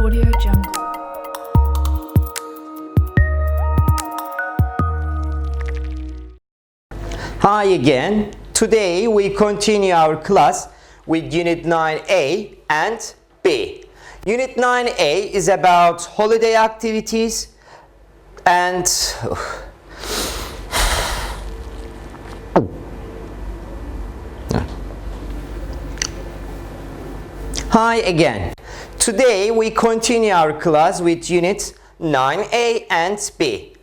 Audio Jungle. Hi again. Today we continue our class with Unit 9A and B. Unit 9A is about holiday activities and Hi again. Today we continue our class with Unit 9A and B.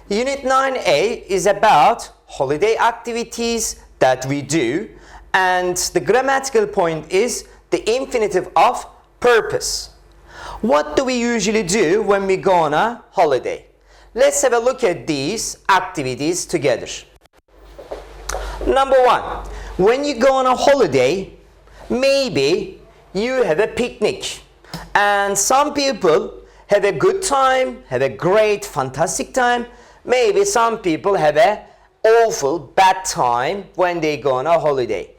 Unit 9A is about holiday activities that we do, and the grammatical point is the infinitive of purpose. What do we usually do when we go on a holiday? Let's have a look at these activities together. Number one, when you go on a holiday, maybe you have a picnic, and some people have a good time, have a great, fantastic time. Maybe some people have a awful bad time when they go on a holiday.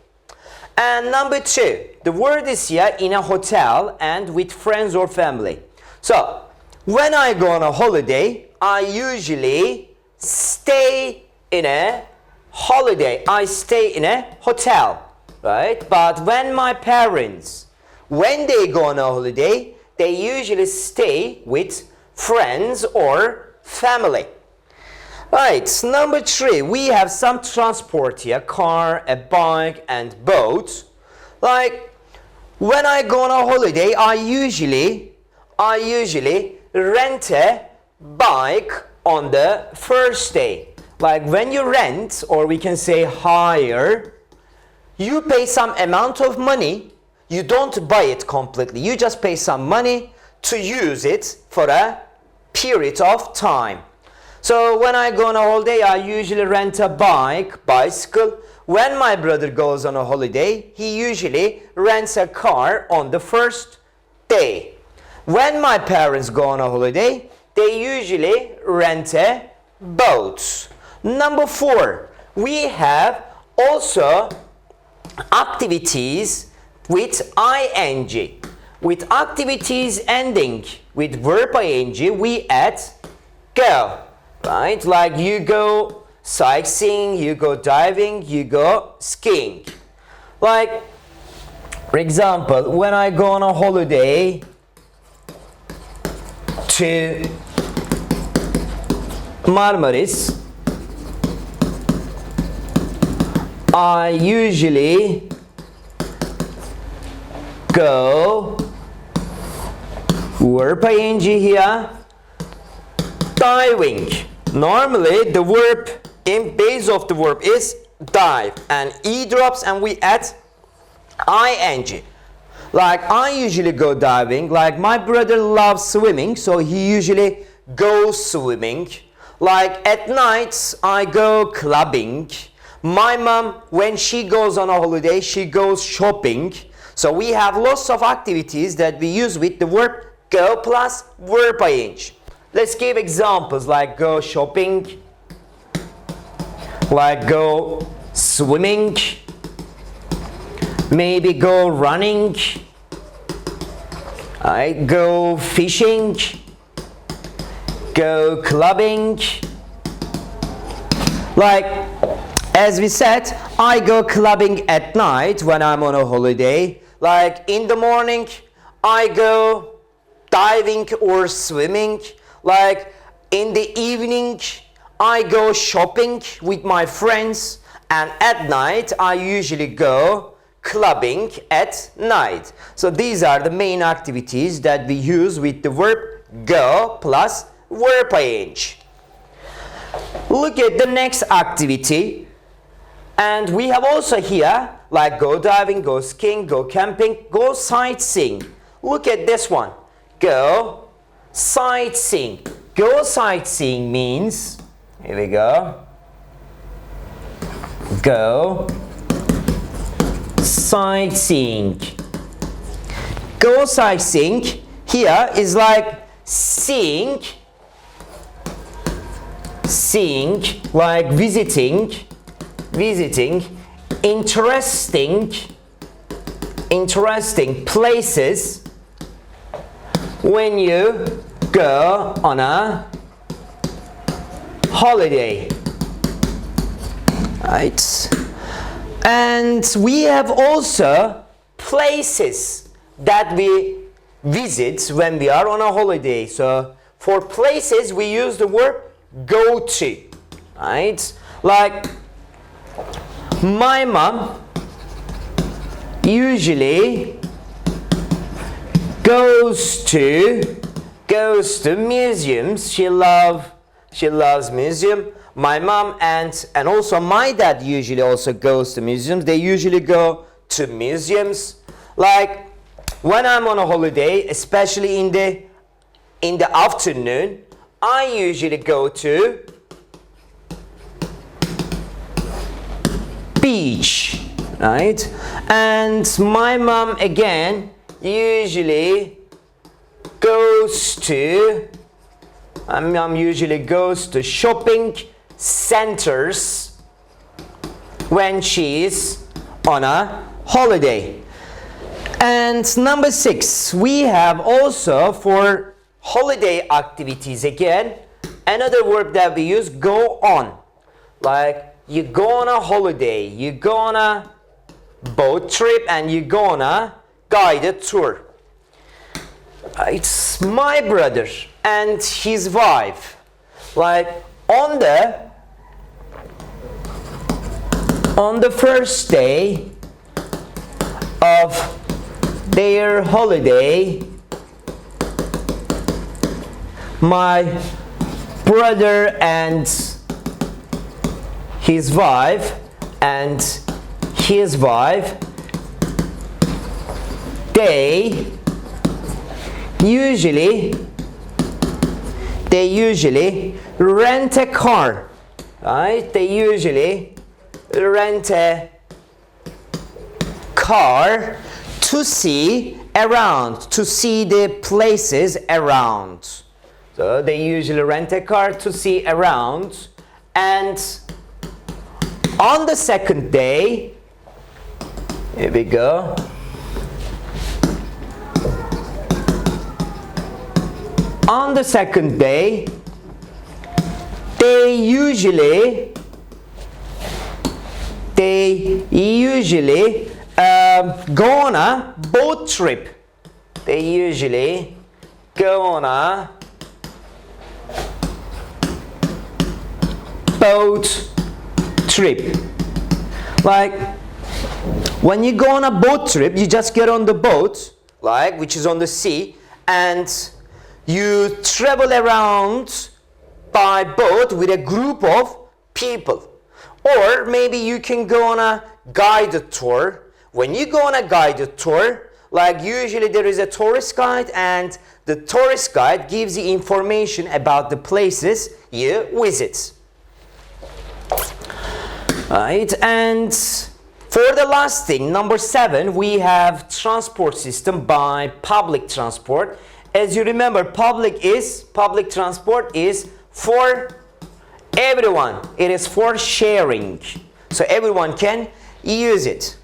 And number two, the word is here in a hotel and with friends or family. So when I go on a holiday, I usually stay in a holiday. I stay in a hotel, right? But when my parents, when they go on a holiday, they usually stay with friends or family. Right, number three, we have some transport here, car, a bike and boat. Like when I go on a holiday, I usually rent a bike on the first day. Like when you rent, or we can say hire, you pay some amount of money. You don't buy it completely. You just pay some money to use it for a period of time. So when I go on a holiday, I usually rent a bicycle. When my brother goes on a holiday, he usually rents a car on the first day. When my parents go on a holiday, they usually rent a boat. Number four, we have also activities with ing. With activities ending with verb ing, we add go. Right? Like you go sightseeing, you go diving, you go skiing. Like, for example, when I go on a holiday to Marmaris, I usually go verb ing here, diving. Normally the verb in base of the verb is dive and e drops and we add ing. Like I usually go diving. Like my brother loves swimming, so he usually goes swimming. Like at night I go clubbing. My mom, when she goes on a holiday, she goes shopping. So we have lots of activities that we use with the verb go plus verb ing. Let's give examples like go shopping, like go swimming, maybe go running, go fishing, go clubbing. Like as we said, I go clubbing at night when I'm on a holiday. Like in the morning, I go diving or swimming. Like in the evening, I go shopping with my friends, and at night I usually go clubbing at night. So these are the main activities that we use with the verb go plus verb ing. Look at the next activity, and we have also here like go diving, go skiing, go camping, go sightseeing. Look at this one, go sightseeing. Go sightseeing means, here we go, go sightseeing. Go sightseeing here is like seeing, like visiting, interesting places when you go on a holiday. Right? And we have also places that we visit when we are on a holiday. So for places we use the word go to. Right? Like my mom usually goes to museums. She loves museum. My mom and also my dad usually also goes to museums. They usually go to museums. Like when I'm on a holiday, especially in the afternoon, I usually go to beach, right? And my mom again usually goes to shopping centers when she's on a holiday. And number 6, we have also for holiday activities again another verb that we use, go on. Like you go on a holiday, you go on a boat trip, and you go on a guided tour. It's my brother and his wife. Like on the first day of their holiday, my brother and his wife they usually rent a car, right? They usually rent a car to see the places around. So they usually rent a car to see around. And on the second day, here we go. On the second day, they usually go on a boat trip. They usually go on a boat trip. Like when you go on a boat trip, you just get on the boat, like which is on the sea, and you travel around by boat with a group of people. Or maybe you can go on a guided tour. When you go on a guided tour, like usually there is a tourist guide, and the tourist guide gives you information about the places you visit. Right, and for the last thing, number 7, we have transport system by public transport. As you remember, public transport is for everyone. It is for sharing. So everyone can use it.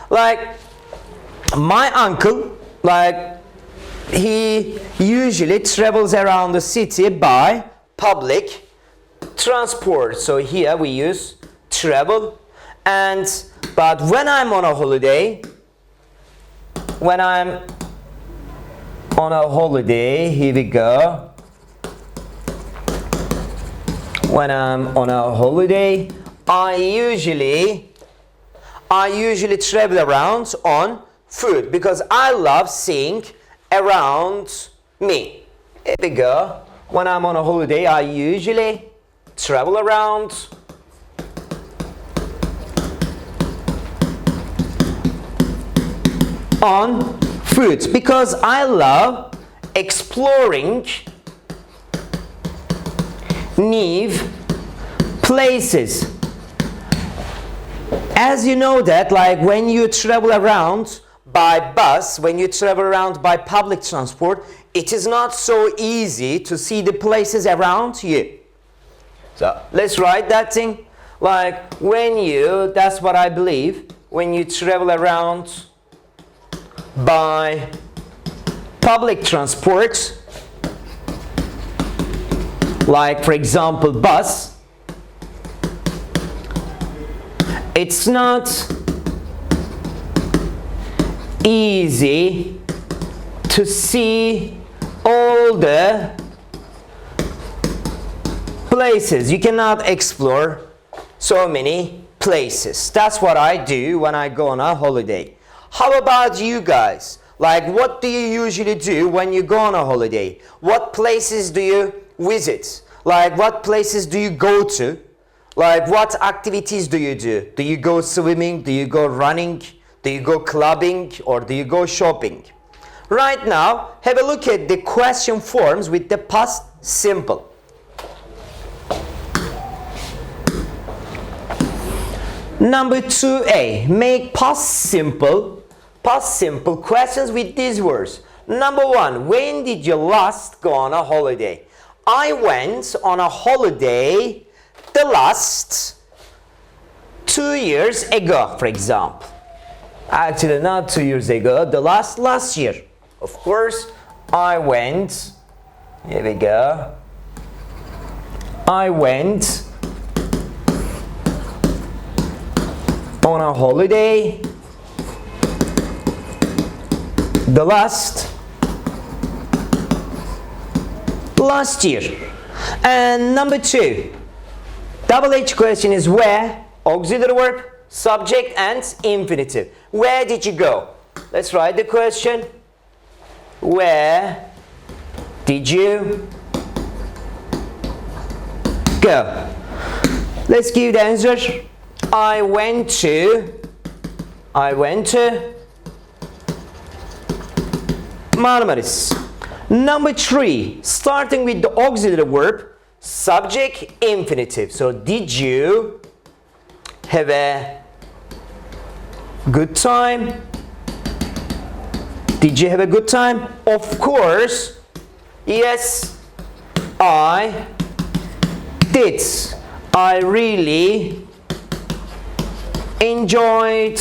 Like my uncle, like he usually travels around the city by public transport. So here we use travel. But when I'm on a holiday, here we go. When I'm on a holiday, I usually travel around on foot because I love seeing around me. Here we go. When I'm on a holiday, I usually travel around on foot because I love exploring new places. As you know that, like when you travel around by bus, when you travel around by public transport, it is not so easy to see the places around you. So let's write that thing. Like that's what I believe, when you travel around by public transport, like for example bus, it's not easy to see all the places. You cannot explore so many places. That's what I do when I go on a holiday. How about you guys? Like, what do you usually do when you go on a holiday? What places do you visit? Like, what places do you go to? Like, what activities do you do? Do you go swimming? Do you go running? Do you go clubbing? Or do you go shopping? Right now, have a look at the question forms with the past simple. Number 2A, make past simple questions with these words. Number 1, when did you last go on a holiday? I went on a holiday the last 2 years ago, for example. Actually, not 2 years ago, the last year. Of course, I went, here we go. I went on a holiday the last year. And number 2, double H question is where, auxiliary verb, subject and infinitive. Where did you go? Let's write the question. Where did you go? Let's give the answer. I went to Marmaris. Number 3, starting with the auxiliary verb, subject, infinitive. So, did you have a good time? Did you have a good time? Of course, yes, I did. I really enjoyed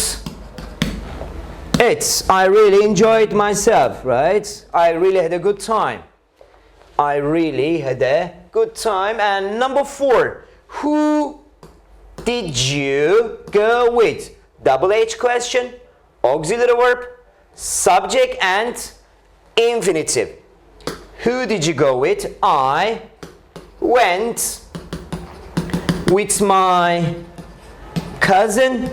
it. I really enjoyed myself, right? I really had a good time. I really had a good time. And number 4, who did you go with? Double H question, auxiliary verb, subject and infinitive. Who did you go with? I went with my cousin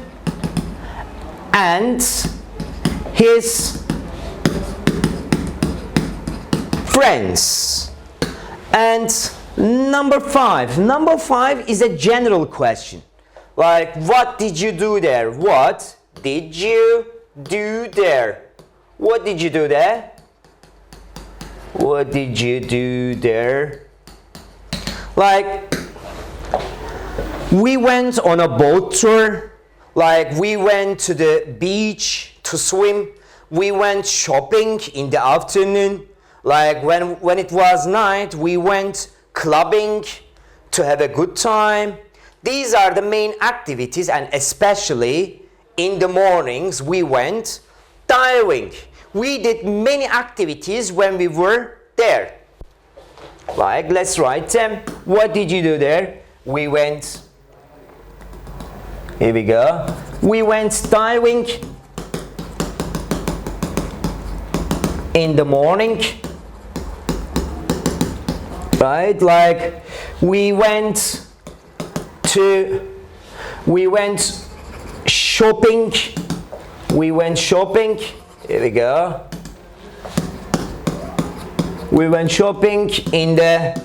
and his friends. And number 5 is a general question. Like, what did you do there? What did you do there? What did you do there? What did you do there? Like, we went on a boat tour. Like, we went to the beach to swim. We went shopping in the afternoon. Like, when it was night, we went clubbing to have a good time. These are the main activities, and especially in the mornings we went diving. We did many activities when we were there. Like, let's write them. What did you do there? We went, here we go. We went diving in the morning. Right? Like, we went shopping. We went shopping. Here we go. We went shopping in the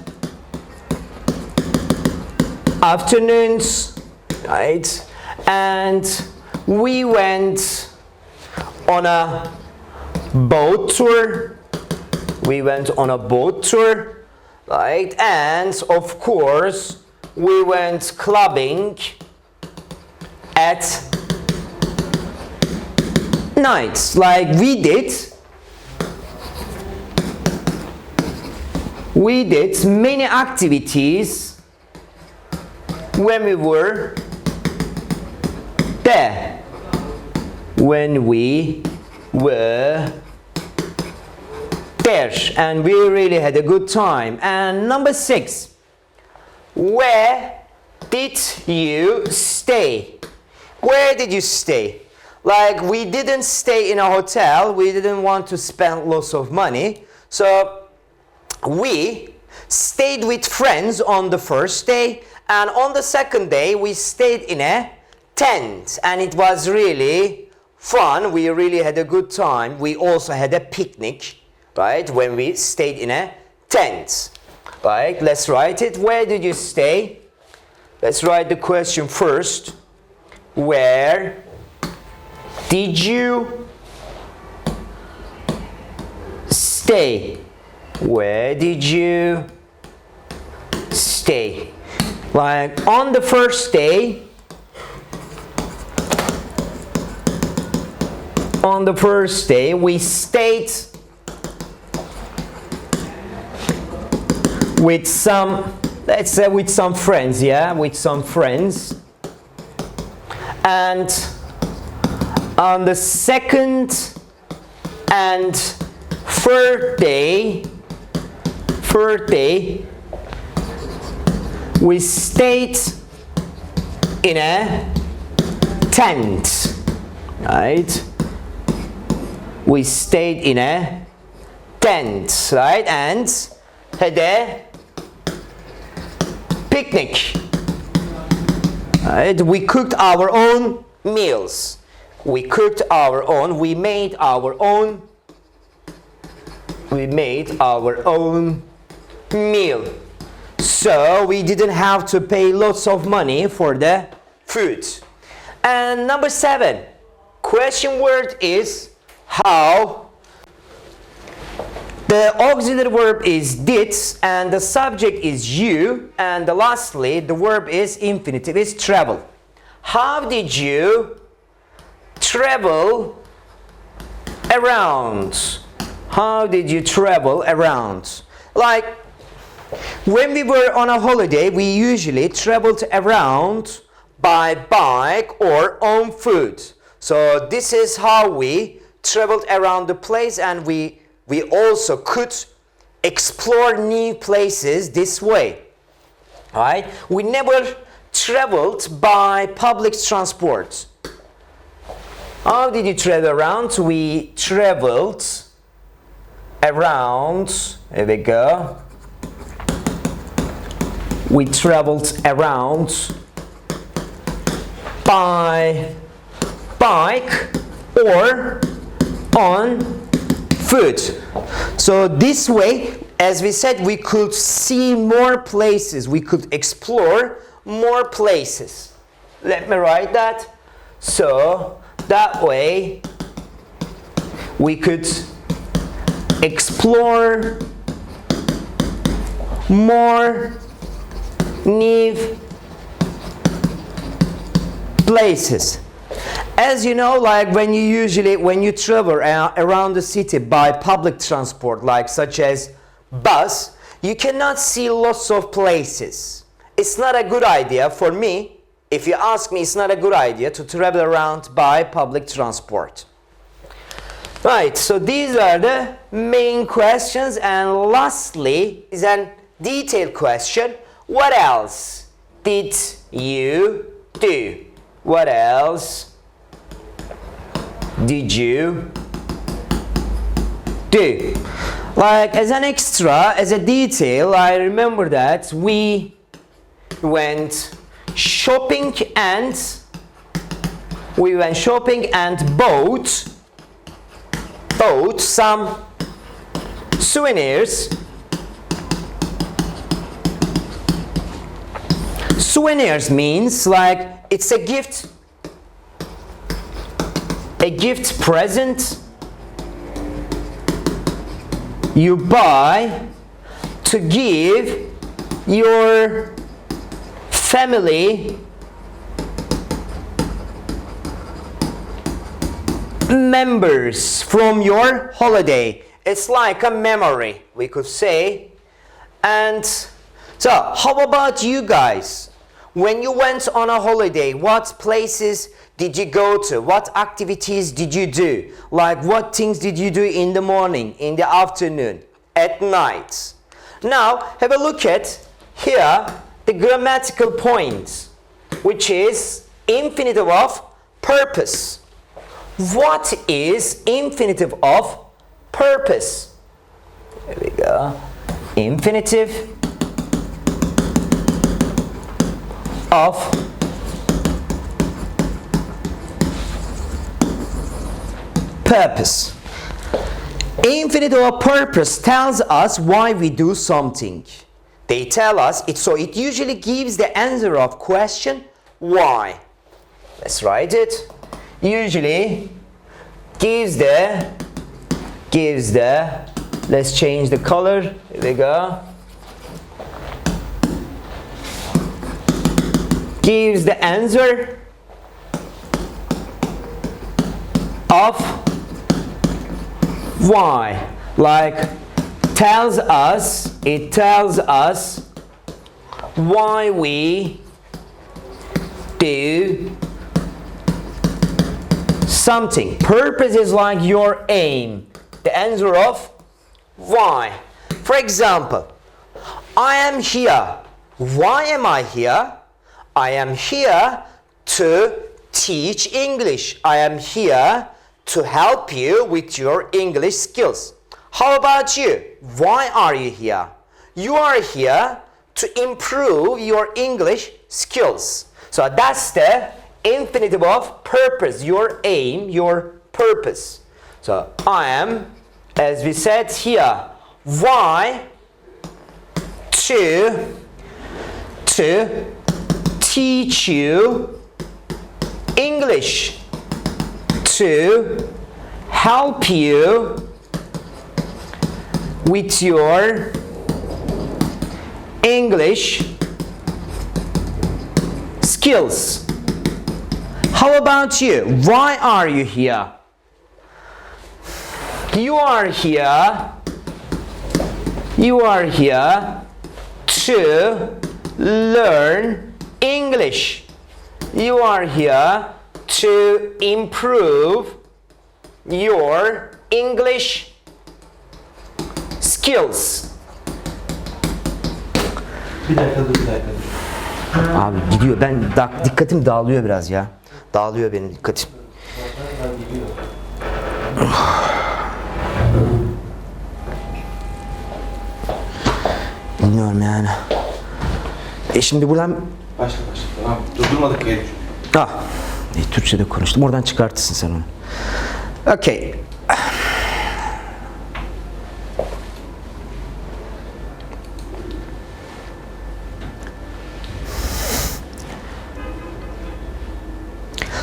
afternoons, right? And we went on a boat tour. We went on a boat tour, right? And of course, we went clubbing at night. Like, we did many activities when we were there. When we were there and we really had a good time. And number 6, where did you stay? Where did you stay? Like, we didn't stay in a hotel, we didn't want to spend lots of money, so we stayed with friends on the first day, and on the second day we stayed in a tent, and it was really fun. We really had a good time. We also had a picnic, right, when we stayed in a tent. Right, let's write it. Where did you stay? Let's write the question first. Where did you stay? Where did you stay? Like, on the first day, we stayed with some, let's say, with some friends, yeah, with some friends. And on the second and third day, we stayed in a tent, right? We stayed in a tent, right? And had a picnic. Right? We cooked our own meals. We made our own meal. So we didn't have to pay lots of money for the food. And number 7, question word is how. The auxiliary verb is did, and the subject is you, and lastly the verb is infinitive, is travel. How did you travel around? How did you travel around? Like, when we were on a holiday, we usually traveled around by bike or on foot. So this is how we traveled around the place, and we also could explore new places this way, right? We never traveled by public transport. How did you travel around? We traveled around, here we go. We traveled around by bike or on foot. So this way, as we said, we could see more places, we could explore more places. Let me write that. So that way we could explore more new places. As you know, like when you travel around the city by public transport, like such as bus, you cannot see lots of places. It's not a good idea for me. If you ask me, it's not a good idea to travel around by public transport. Right, so these are the main questions, and lastly is a detailed question. What else did you do? What else did you do? Like, as an extra, as a detail, I remember that we went shopping and bought some souvenirs. Souvenirs means like it's a gift present you buy to give your family members from your holiday. It's like a memory, we could say. And so, how about you guys? when you went on a holiday, what places did you go to? What activities did you do? Like what things did you do in the morning, in the afternoon, at night? Now, have a look at here the grammatical point, which is infinitive of purpose. What is infinitive of purpose? There we go. Infinitive of purpose. Infinitive of purpose tells us why we do something. They tell us it, so it usually gives the answer of question why. Let's write it. Usually gives the let's change the color. Here we go. Gives the answer of why. Like it tells us why we do something. Purpose is like your aim. The answer of why. For example, I am here. Why am I here? I am here to teach English. I am here to help you with your English skills. How about you? Why are you here? You are here to improve your English skills. So that's the infinitive of purpose, your aim, your purpose. So I am, as we said here, why to teach you English, to help you with your English skills. How about you? Why are you here? You are here to learn English. You are here to improve your English skills. Bir dakika. Abi gidiyor. Dikkatim dağılıyor biraz ya. Dağılıyor benim dikkatim. Bilmiyorum yani. Şimdi buradan... Başla. Tamam. Durdurmadık kaydı. Türkçe'de konuştum. Oradan çıkartırsın sen onu. Okay.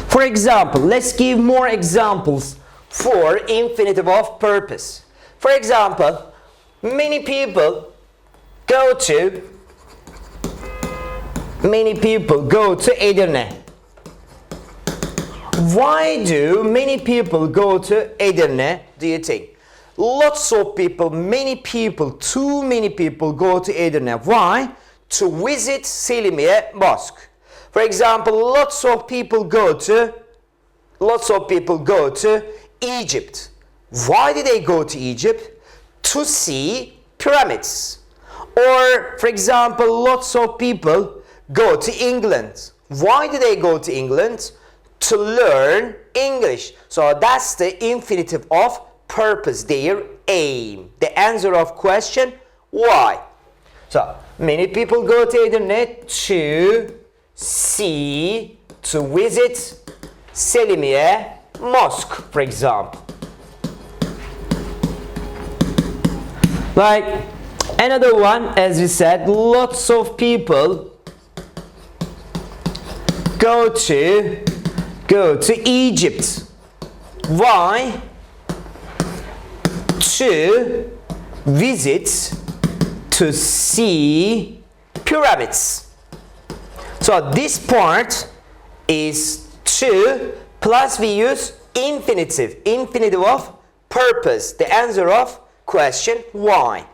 For example, let's give more examples for infinitive of purpose. For example, many people go to Edirne. Why do many people go to Edirne, do you think? Lots of people, too many people go to Edirne. Why? To visit Selimiye Mosque. For example, lots of people go to Egypt. Why did they go to Egypt? To see pyramids. Or, for example, lots of people go to England. Why do they go to England? To learn English. So that's the infinitive of purpose, their aim. The answer of question, why? So, many people go to Edirne to visit Selimiye Mosque, for example. Like another one, as we said, lots of people go to Egypt. Why? To visit, to see pyramids. So this part is to plus we use infinitive of purpose. The answer of question why.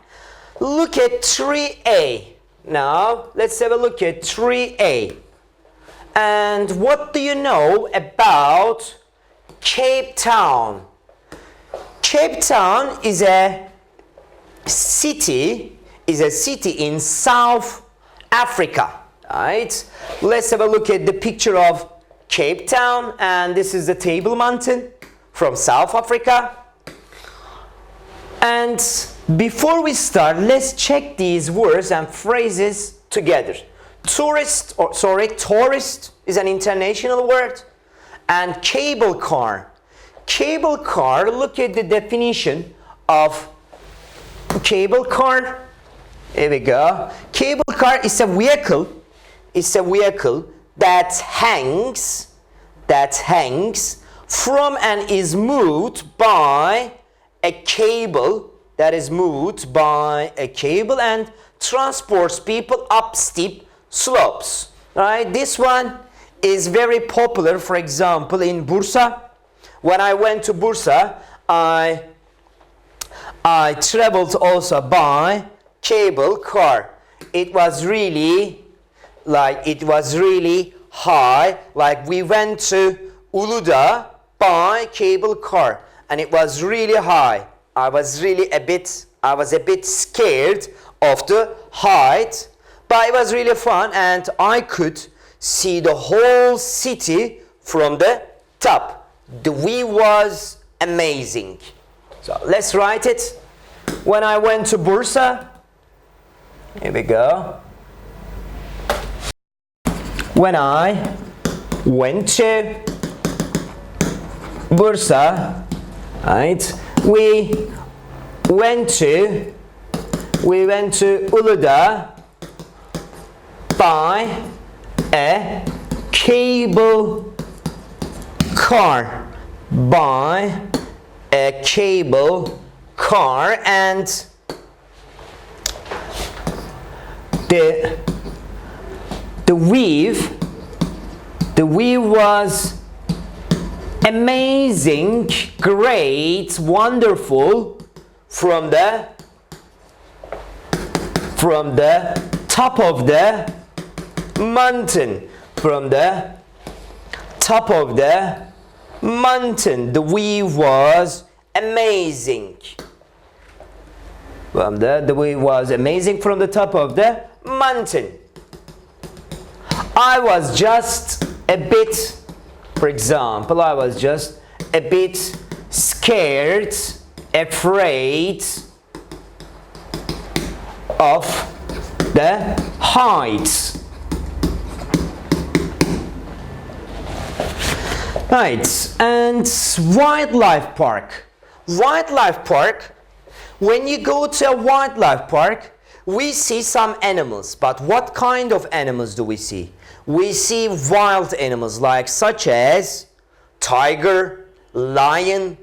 Look at 3A. Now let's have a look at 3A. And what do you know about Cape Town? Cape Town is a city in South Africa, right? Let's have a look at the picture of Cape Town, and this is the Table Mountain from South Africa. And before we start, let's check these words and phrases together. Tourist is an international word, and cable car. Cable car, look at the definition of cable car. Here we go. Cable car is a vehicle. It's a vehicle that hangs from and is moved by a cable, and transports people up steep slopes. Right? This one is very popular, for example, in Bursa. When I went to Bursa, I traveled also by cable car. It was really high. Like we went to Uludağ by cable car, and it was really high. I was a bit scared of the height, but it was really fun, and I could see the whole city from the top. The view was amazing. So let's write it. When I went to Bursa, here we go. When I went to Bursa, right? We went to Uludağ by a cable car. And the view was amazing, great, wonderful from the top of the mountain. The view was amazing. The view was amazing from the top of the mountain. I was just a bit, for example, I was just a bit scared, afraid of the heights. Right, and wildlife park. Wildlife park, when you go to a wildlife park, we see some animals, but what kind of animals do we see? We see wild animals such as tiger, lion,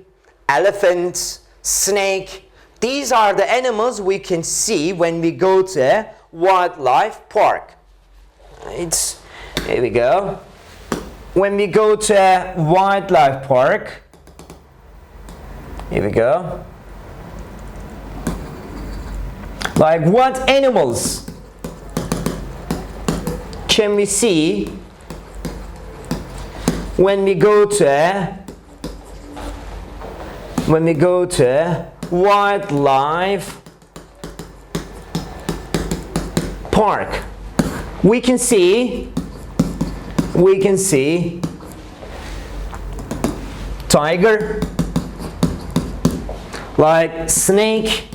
elephant, snake. These are the animals we can see when we go to a wildlife park. Right, here we go. When we go to a wildlife park, here we go. Like what animals can we see when we go to a wildlife park? We can see tiger, like snake,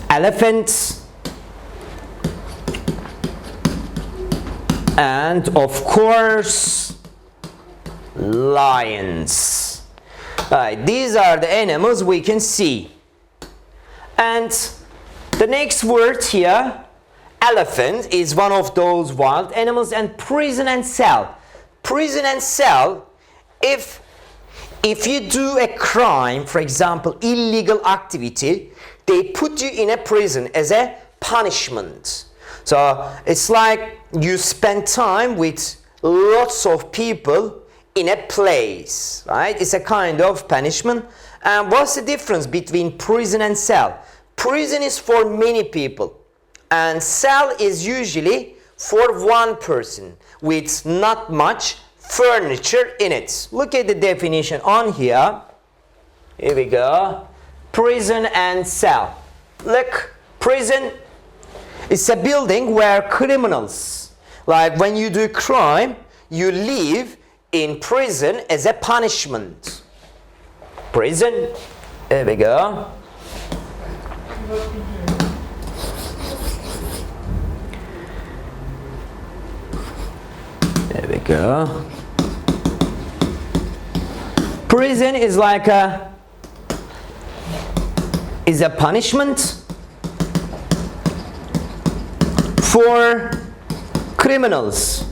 elephants, and of course lions. These are the animals we can see. And the next word here, elephant, is one of those wild animals. And prison and cell. Prison and cell, if you do a crime, for example, illegal activity, they put you in a prison as a punishment. So it's like you spend time with lots of people in a place, right? It's a kind of punishment. And what's the difference between prison and cell? Prison is for many people. and cell is usually for one person with not much furniture in it. Look at the definition on here. Here we go. Prison and cell. Look, prison is a building where criminals, like when you do crime, you live in prison as a punishment. Prison. There we go. There we go. Prison is like a punishment for criminals.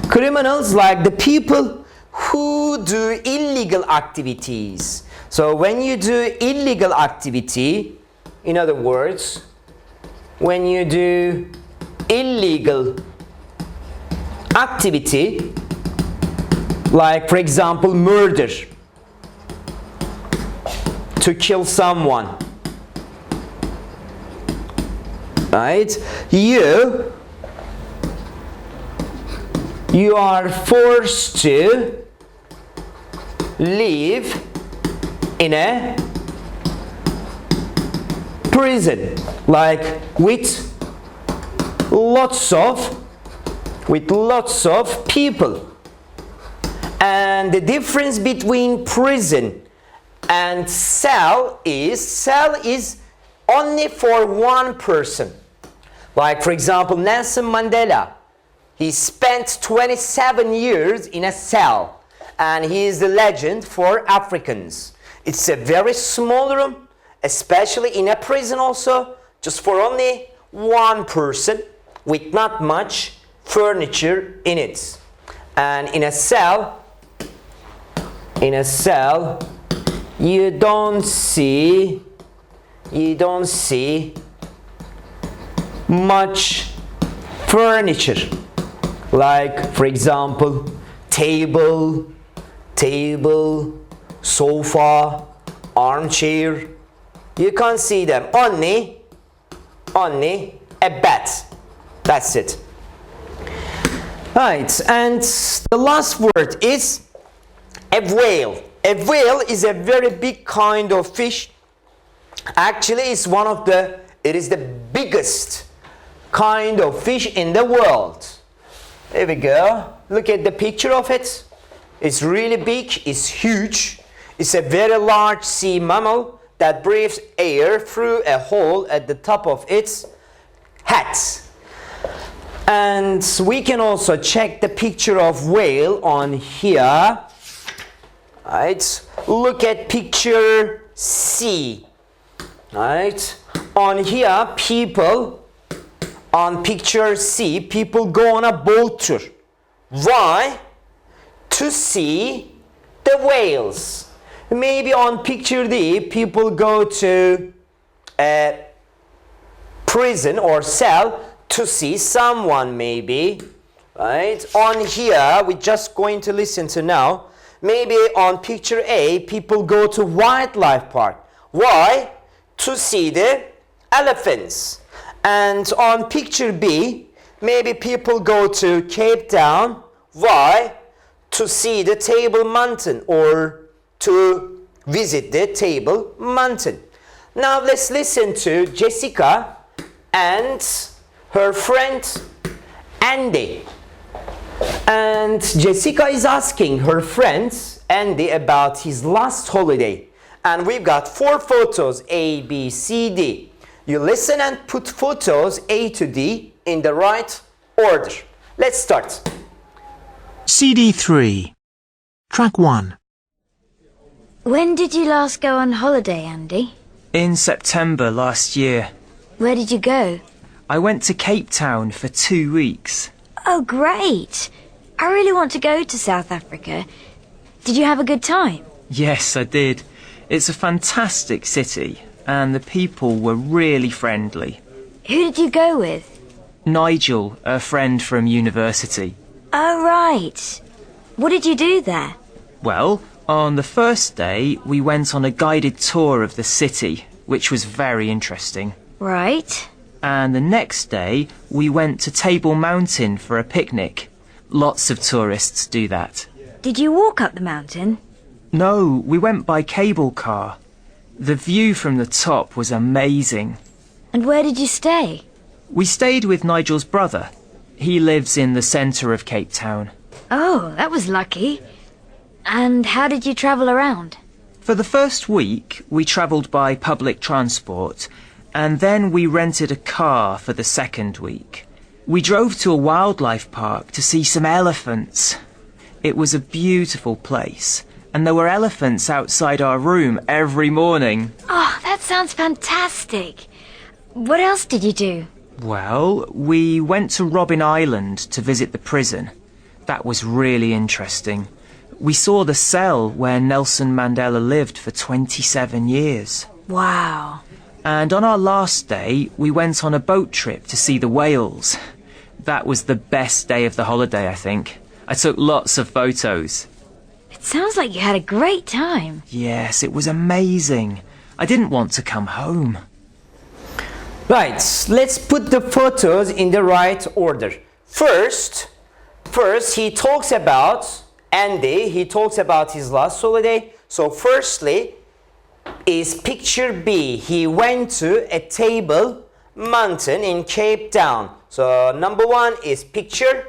Criminals like the people who do illegal activities. So when you do illegal activity, in other words, when you do illegal activity, like for example murder, to kill someone, right? You are forced to live in a prison, like with lots of people. And the difference between prison and cell is only for one person. Like for example, Nelson Mandela, he spent 27 years in a cell, and he is the legend for Africans. It's a very small room, especially in a prison also, just for only one person with not much furniture in it. And in a cell, you don't see much furniture. Like for example, table, sofa, armchair. You can't see them. Only a bed. That's it. Right, and the last word is a whale. A whale is a very big kind of fish. Actually, it is the biggest kind of fish in the world. There we go. Look at the picture of it. It's really big, it's huge. It's a very large sea mammal that breathes air through a hole at the top of its head. And we can also check the picture of whale on here. Right. Look at picture C. Right. On here, on picture C, people go on a boat tour. Why? To see the whales. Maybe on picture D, people go to a prison or cell to see someone, maybe. Right? On here, we're just going to listen to now. Maybe on picture A, people go to wildlife park. Why? To see the elephants. And on picture B, maybe people go to Cape Town. Why? To see the Table Mountain or to visit the Table Mountain. Now let's listen to Jessica and her friend Andy. And Jessica is asking her friend Andy about his last holiday. And we've got 4 photos, A, B, C, D. You listen and put photos A to D in the right order. Let's start. CD 3. Track 1. When did you last go on holiday, Andy? In September last year. Where did you go? I went to Cape Town for 2 weeks. Oh, great! I really want to go to South Africa. Did you have a good time? Yes, I did. It's a fantastic city, and the people were really friendly. Who did you go with? Nigel, a friend from university. Oh, right. What did you do there? Well, on the first day, we went on a guided tour of the city, which was very interesting. Right. And the next day, we went to Table Mountain for a picnic. Lots of tourists do that. Did you walk up the mountain? No, we went by cable car. The view from the top was amazing. And where did you stay? We stayed with Nigel's brother. He lives in the centre of Cape Town. Oh, that was lucky. And how did you travel around? For the first week, we travelled by public transport, and then we rented a car for the second week. We drove to a wildlife park to see some elephants. It was a beautiful place, and there were elephants outside our room every morning. Oh, that sounds fantastic. What else did you do? Well, we went to Robben Island to visit the prison. That was really interesting. We saw the cell where Nelson Mandela lived for 27 years. Wow. And on our last day, we went on a boat trip to see the whales. That was the best day of the holiday, I think. I took lots of photos. It sounds like you had a great time. Yes, it was amazing. I didn't want to come home. Right, let's put the photos in the right order. First he talks about Andy, he talks about his last holiday. So firstly is picture B. He went to a Table Mountain in Cape Town. So number one is picture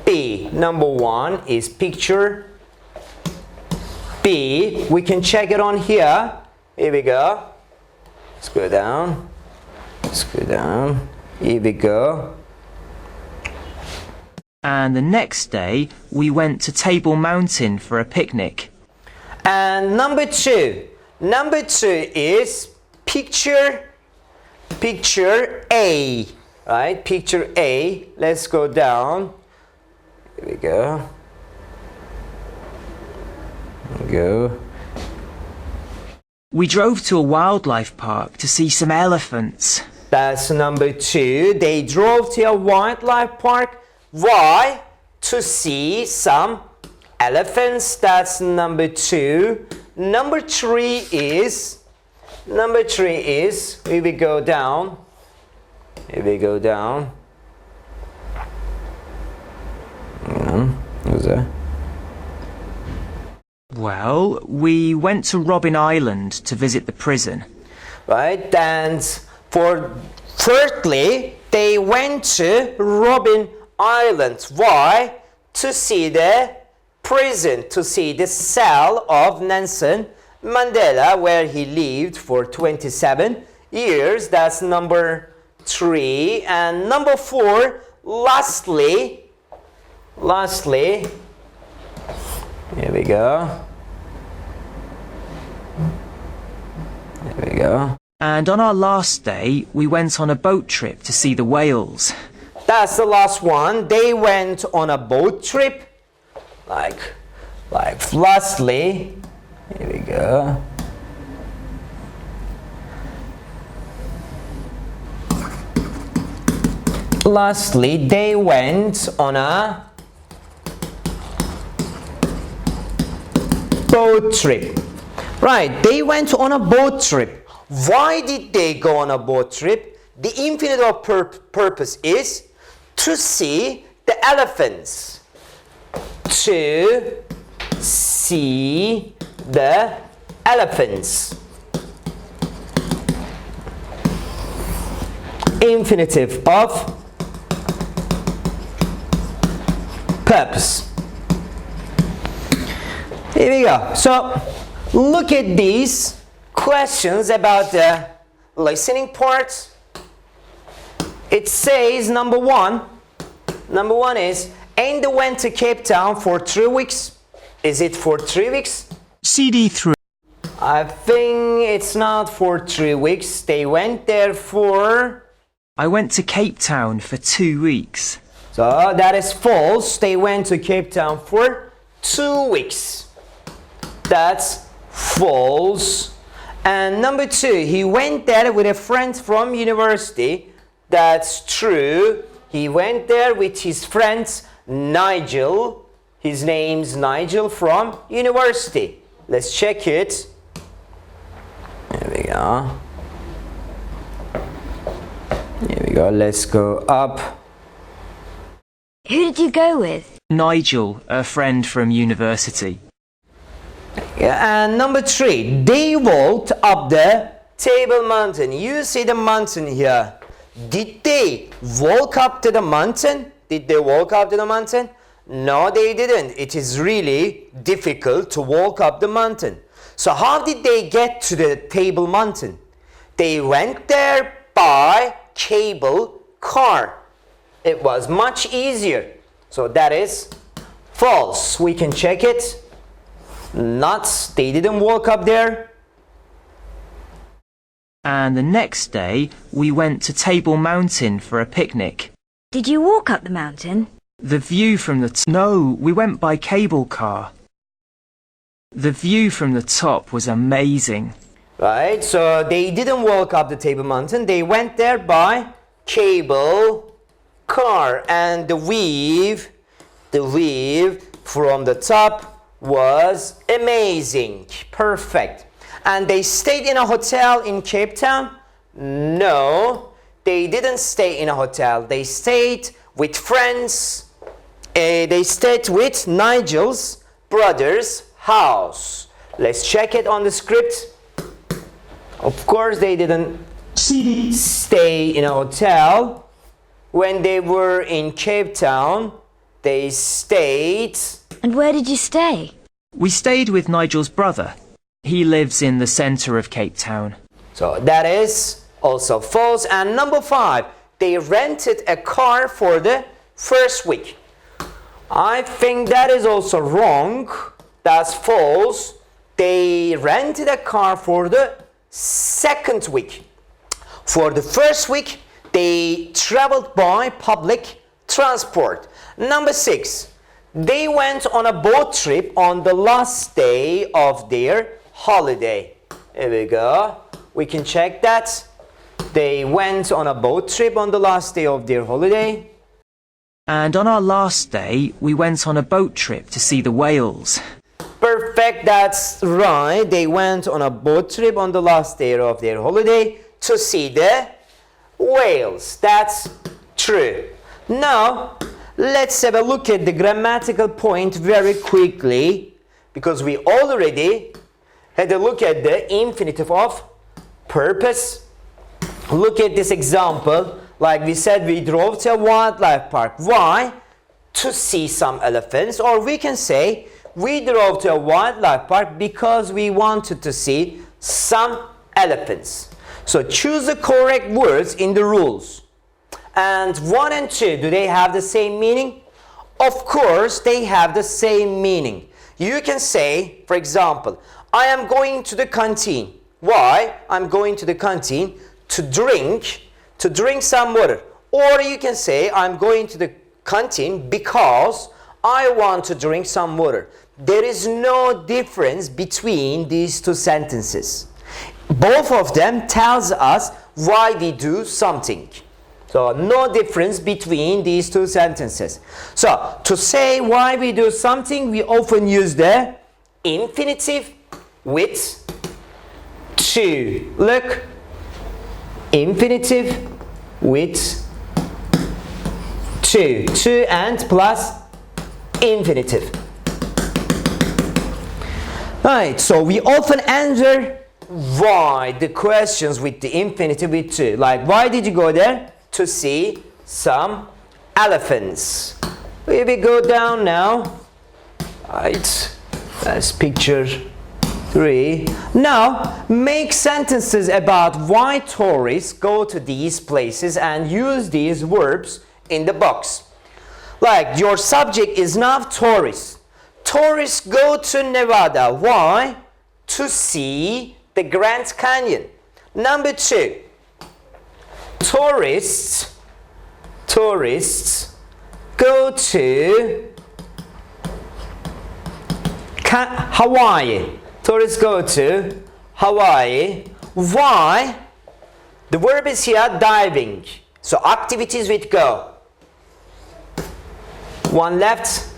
B. Number one is picture B. We can check it on here. Here we go. Scroll down. Scroll down. Here we go. And the next day, we went to Table Mountain for a picnic. And number two is picture A, right? Picture A. Let's go down. Here we go. Here we go. We drove to a wildlife park to see some elephants. That's number two. They drove to a wildlife park. Why? To see some elephants. That's number two. Number three is, here we go down. Here we go down. What's that? Well, we went to Robben Island to visit the prison. Right, and thirdly, they went to Robben Island. Why? To see the prison, to see the cell of Nelson Mandela, where he lived for 27 years. That's number three. And number four, lastly, here we go. There we go. And on our last day, we went on a boat trip to see the whales. That's the last one. They went on a boat trip. Like lastly, here we go. Lastly, they went on a boat trip. Right, they went on a boat trip. Why did they go on a boat trip? The infinitive purpose is to see the elephants. To see the elephants. Infinitive of purpose. Here we go. So look at these questions about the listening part. It says number one is Andy went to Cape Town for 3 weeks. Is it for 3 weeks? CD3. I think it's not for 3 weeks. They went there for... I went to Cape Town for 2 weeks. So that is false. They went to Cape Town for 2 weeks. That's false. And number two, he went there with a friend from university. That's true. He went there with his friend Nigel. His name's Nigel from university. Let's check it. There we go. Here we go. Let's go up. Who did you go with? Nigel, a friend from university. Yeah, and number 3, they walked up the Table Mountain. You see the mountain here. Did they walk up to the mountain? Did they walk up to the mountain? No, they didn't. It is really difficult to walk up the mountain. So how did they get to the Table Mountain? They went there by cable car. It was much easier. So that is false. We can check it. Not, they didn't walk up there. And the next day, we went to Table Mountain for a picnic. Did you walk up the mountain? The view from the No, we went by cable car. The view from the top was amazing. Right, so they didn't walk up the Table Mountain. They went there by cable car. And the view from the top was amazing. Perfect. And they stayed in a hotel in Cape Town? No, they didn't stay in a hotel. They stayed with friends. They stayed with Nigel's brother's house. Let's check it on the script. Of course, they didn't stay in a hotel. When they were in Cape Town, they stayed. And where did you stay? We stayed with Nigel's brother. He lives in the centre of Cape Town. So that is also false. And number 5, they rented a car for the first week. I think that is also wrong. That's false. They rented a car for the second week. For the first week, they traveled by public transport. Number 6, they went on a boat trip on the last day of their holiday. Here we go. We can check that. They went on a boat trip on the last day of their holiday. And on our last day, we went on a boat trip to see the whales. Perfect, that's right. They went on a boat trip on the last day of their holiday to see the whales. That's true. Now, let's have a look at the grammatical point very quickly, because we already had a look at the infinitive of purpose. Look at this example. Like we said, we drove to a wildlife park. Why? To see some elephants. Or we can say, we drove to a wildlife park because we wanted to see some elephants. So choose the correct words in the rules. And 1 and 2, do they have the same meaning? Of course, they have the same meaning. You can say, for example, I am going to the canteen. Why? I'm going to the canteen to drink some water. Or you can say, I'm going to the canteen because I want to drink some water. There is no difference between these two sentences. Both of them tells us why we do something. So no difference between these two sentences. So to say why we do something, we often use the infinitive with to. Look, infinitive with to and plus infinitive. Right, so we often answer why the questions with the infinitive with to. Like, why did you go there? To see some elephants. We will go down now. Right, that's picture 3. Now, make sentences about why tourists go to these places and use these verbs in the box. Like, your subject is now tourists. Tourists go to Nevada. Why? To see the Grand Canyon. Number 2. Tourists go to Hawaii. Tourists go to Hawaii. Why? The verb is here diving. So activities with go. One left.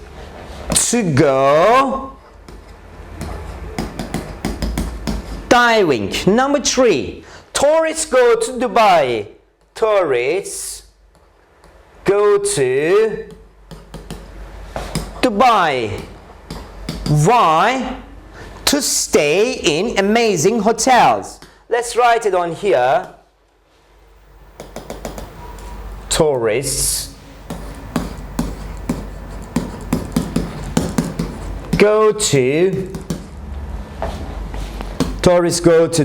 To go diving. Number 3. Tourists go to Dubai. tourists go to Dubai. Why? To stay in amazing hotels. Let's write it on here. Tourists go to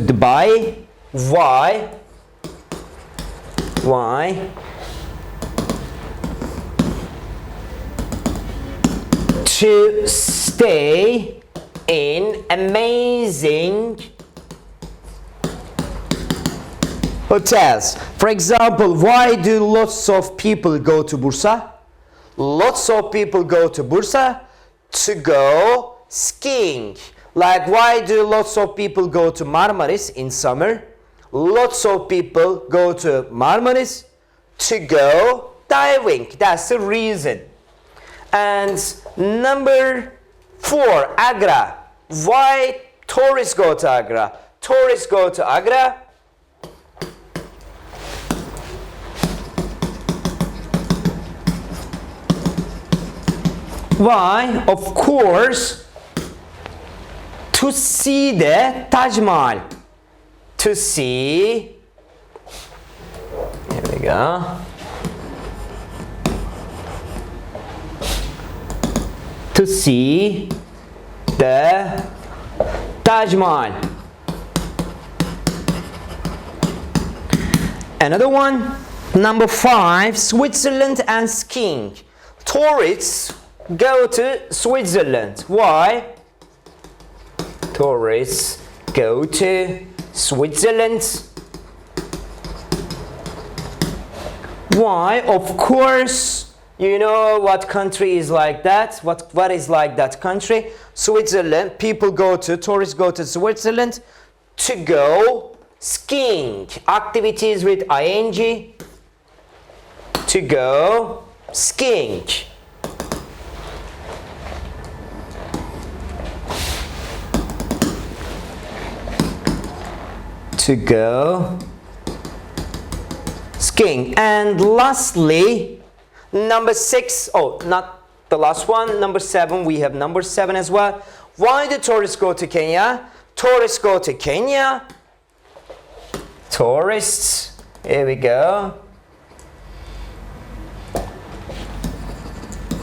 Dubai. Why? To stay in amazing hotels. For example, why do lots of people go to Bursa? Lots of people go to Bursa to go skiing. Like, why do lots of people go to Marmaris in summer? Lots of people go to Marmaris to go diving. That's the reason. And number 4, Agra. Why tourists go to Agra? Tourists go to Agra why? Of course, to see the Taj Mahal. To see, here we go. To see the Taj Mahal. Another one, number 5, Switzerland and skiing. Tourists go to Switzerland. Why? Tourists go to Switzerland. Why? Of course, you know what country is like that? What is like that country? Switzerland. Tourists go to Switzerland to go skiing. Activities with ing. To go skiing. To go skiing. And lastly, number 6, not the last one, number 7, we have number 7 as well. Why do tourists go to Kenya? Tourists go to Kenya. Tourists, here we go.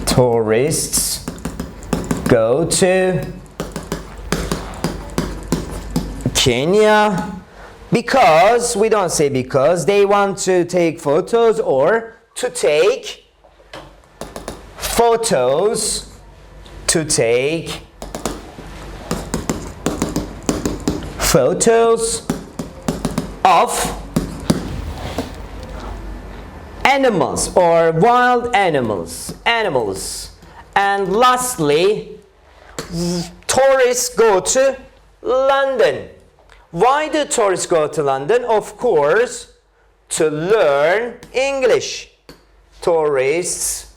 Tourists go to Kenya because, we don't say because, they want to take photos or to take photos, to take photos of animals or wild animals. And lastly, tourists go to London. Why do tourists go to London? Of course, to learn English. Tourists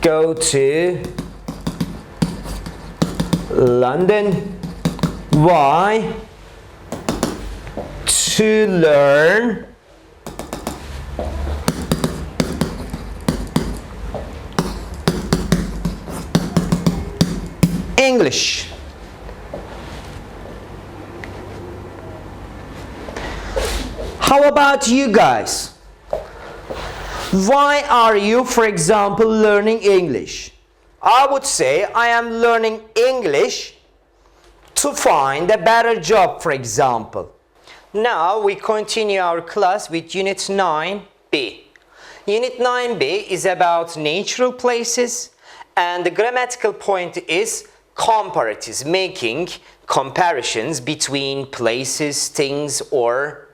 go to London. Why? To learn English. How about you guys? Why are you, for example, learning English? I would say I am learning English to find a better job, for example. Now we continue our class with Unit 9b. Unit 9b is about natural places, and the grammatical point is comparatives, making comparisons between places, things, or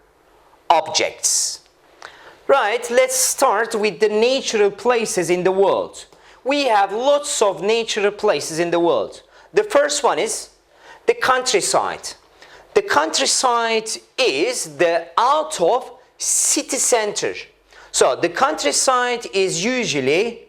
objects. Right, let's start with the natural places in the world. We have lots of natural places in the world. The first one is the countryside. The countryside is the out of city center. So the countryside is usually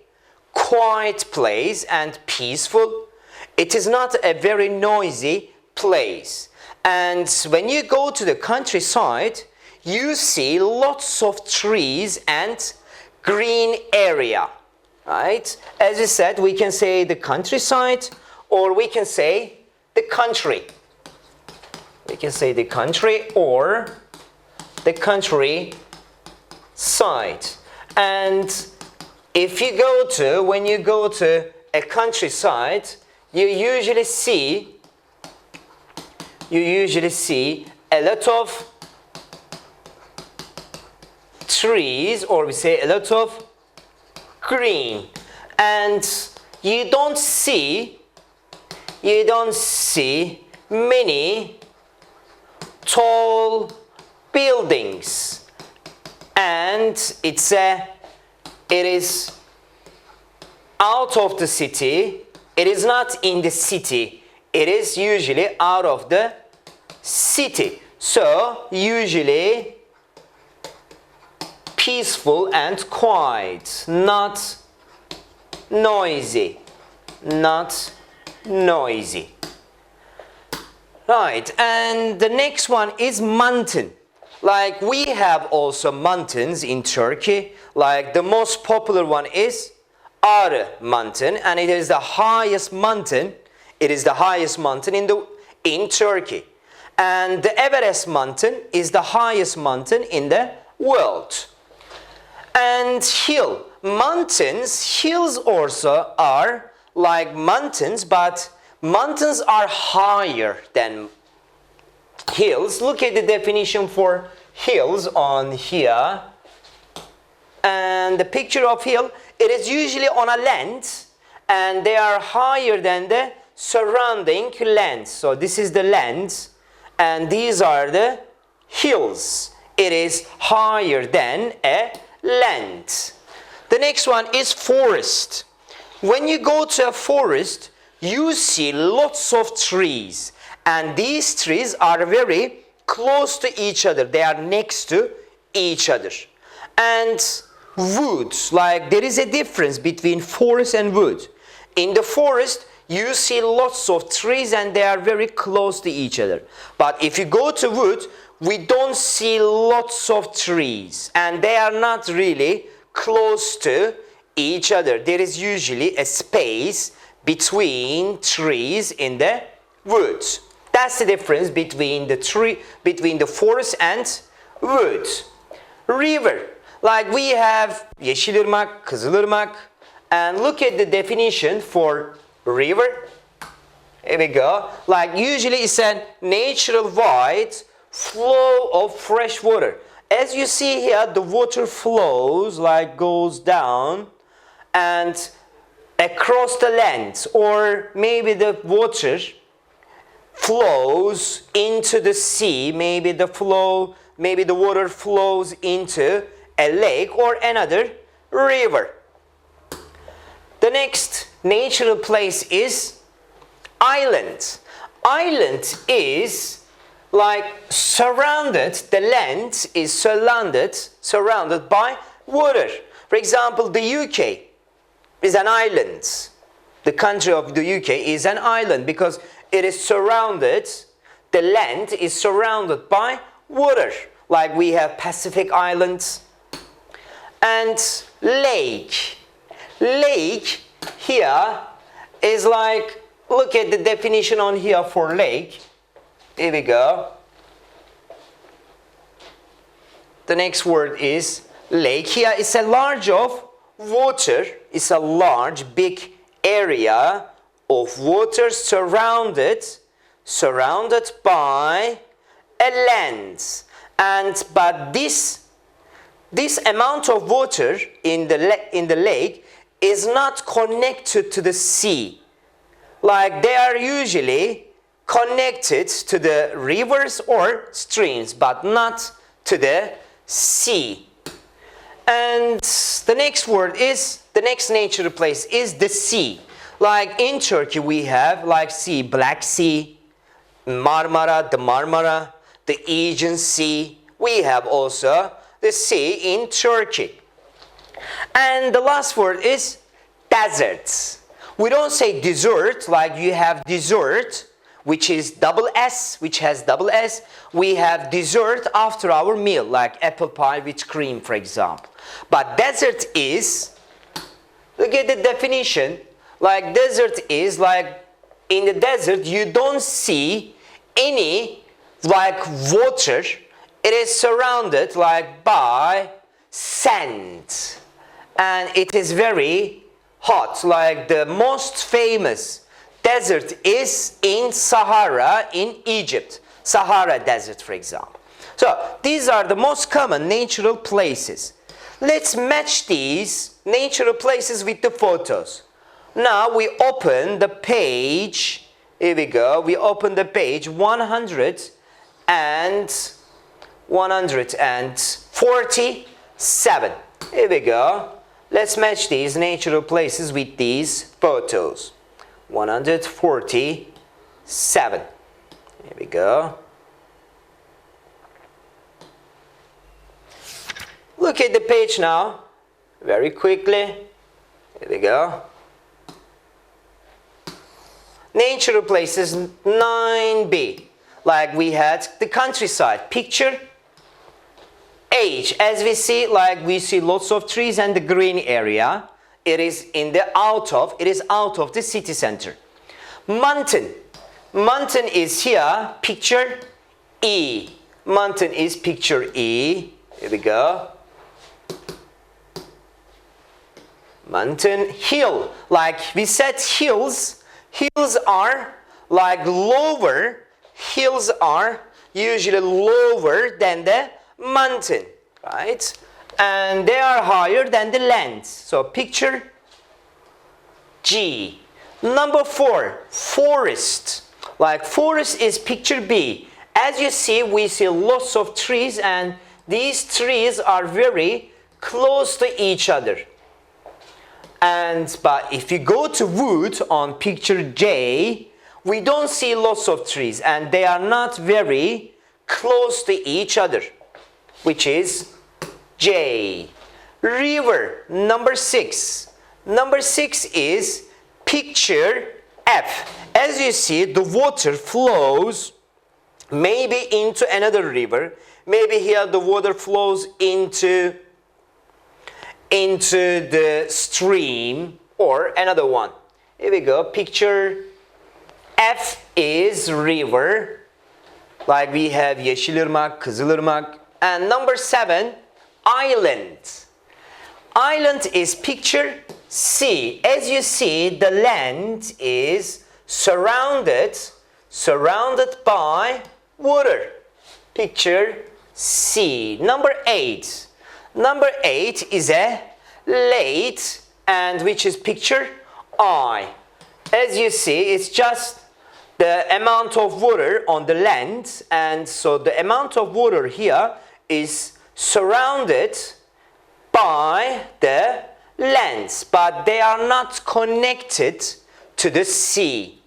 quiet place and peaceful. It is not a very noisy place. And when you go to the countryside, you see lots of trees and green area, right? As I said, we can say the countryside, or we can say the country. We can say the country or the countryside. And if you go to, when you go to a countryside, you usually see a lot of trees, or we say a lot of green, and you don't see many tall buildings, and it is out of the city. It is not in the city. It is usually out of the city. So usually peaceful and quiet, not noisy, not noisy. Right, and the next one is mountain. Like we have also mountains in Turkey. Like the most popular one is Ağrı mountain, and it is the highest mountain. It is the highest mountain in Turkey. And the Everest mountain is the highest mountain in the world. And hills also are like mountains, but mountains are higher than hills. Look at the definition for hills on here. And the picture of hill, it is usually on a land, and they are higher than the surrounding land. So this is the land, and these are the hills. It is higher than a land. The next one is forest. When you go to a forest, you see lots of trees, and these trees are very close to each other. They are next to each other. And woods, like there is a difference between forest and wood. In the forest, you see lots of trees and they are very close to each other. But if you go to wood, we don't see lots of trees, and they are not really close to each other. There is usually a space between trees in the woods. That's the difference between the forest and wood. River. Like we have Yeşilırmak, Kızılırmak, and look at the definition for river. Here we go. Like usually it's a natural wide flow of fresh water. As you see here, the water flows, like goes down and across the land, or maybe the water flows into the sea, maybe the water flows into a lake or another river. The next natural place is island. Island is like surrounded, the land is surrounded by water. For example, the UK is an island. The country of the UK is an island because it is surrounded, the land is surrounded by water. Like we have Pacific Islands and lake. Lake here is like, look at the definition on here for lake. Here we go. The next word is lake. Here is a large of water. It's a large, big area of water surrounded by a land. But this amount of water in the lake is not connected to the sea. Like they are usually connected to the rivers or streams, but not to the sea. And the next natural place is the sea. Like in Turkey we have like sea, Black Sea, Marmara, the Aegean Sea. We have also the sea in Turkey. And the last word is deserts. We don't say desert like you have dessert. which is double S, which has double S. We have dessert after our meal, like apple pie with cream, for example. But desert is, look at the definition, like desert is like, in the desert you don't see any like water. It is surrounded like by sand, and it is very hot. Like the most famous desert is in Sahara in Egypt, Sahara Desert, for example. So these are the most common natural places. Let's match these natural places with the photos. Now we open the page. Here we go. We open the page 147. Here we go. Let's match these natural places with these photos. 147. Here we go. Look at the page now, very quickly. Here we go. Natural places 9b. Like we had the countryside. Picture H. As we see, like we see lots of trees and the green area. It is out of the city center. Mountain. Mountain is here. Picture E. Mountain is picture E. Here we go. Mountain. Hill. Like we said, hills. Hills are like lower. Hills are usually lower than the mountain, right? And they are higher than the land. So picture G. Number 4, forest. Like forest is picture B. As you see, we see lots of trees, and these trees are very close to each other. But if you go to wood on picture J, we don't see lots of trees, and they are not very close to each other, which is J. River, number 6. Number 6 is picture F. As you see, the water flows maybe into another river. Maybe here the water flows into the stream or another one. Here we go. Picture F is river. Like we have Yeşilırmak, Kızılırmak. And number 7, island. Island is picture C. As you see, the land is surrounded by water. Picture C. Number 8. Number 8 is a lake, and which is picture I. As you see, it's just the amount of water on the land, and so the amount of water here is surrounded by the lands, but they are not connected to the sea.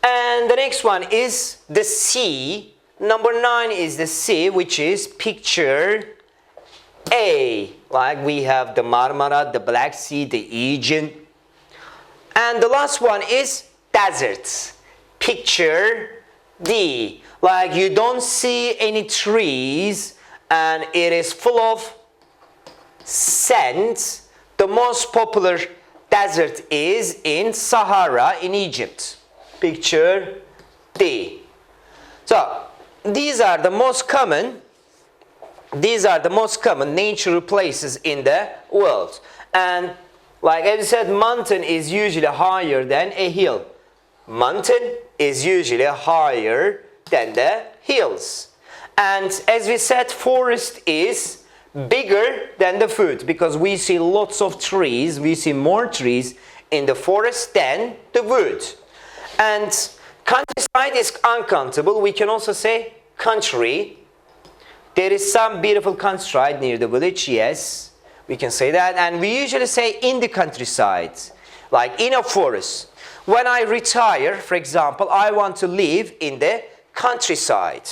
And the next one is the sea. Number 9 is the sea, which is picture A. Like we have the Marmara, the Black Sea, the Aegean. And the last one is desert. Picture D. Like you don't see any trees, and it is full of sand. The most popular desert is in Sahara in Egypt. Picture D. So these are the most common natural places in the world. And like I said, mountain is usually higher than a hill. Mountain is usually higher than the hills. And as we said, forest is bigger than the food, because we see lots of trees. We see more trees in the forest than the wood. And countryside is uncountable. We can also say country. There is some beautiful countryside near the village, yes. We can say that. And we usually say in the countryside, like in a forest. When I retire, for example, I want to live in the countryside.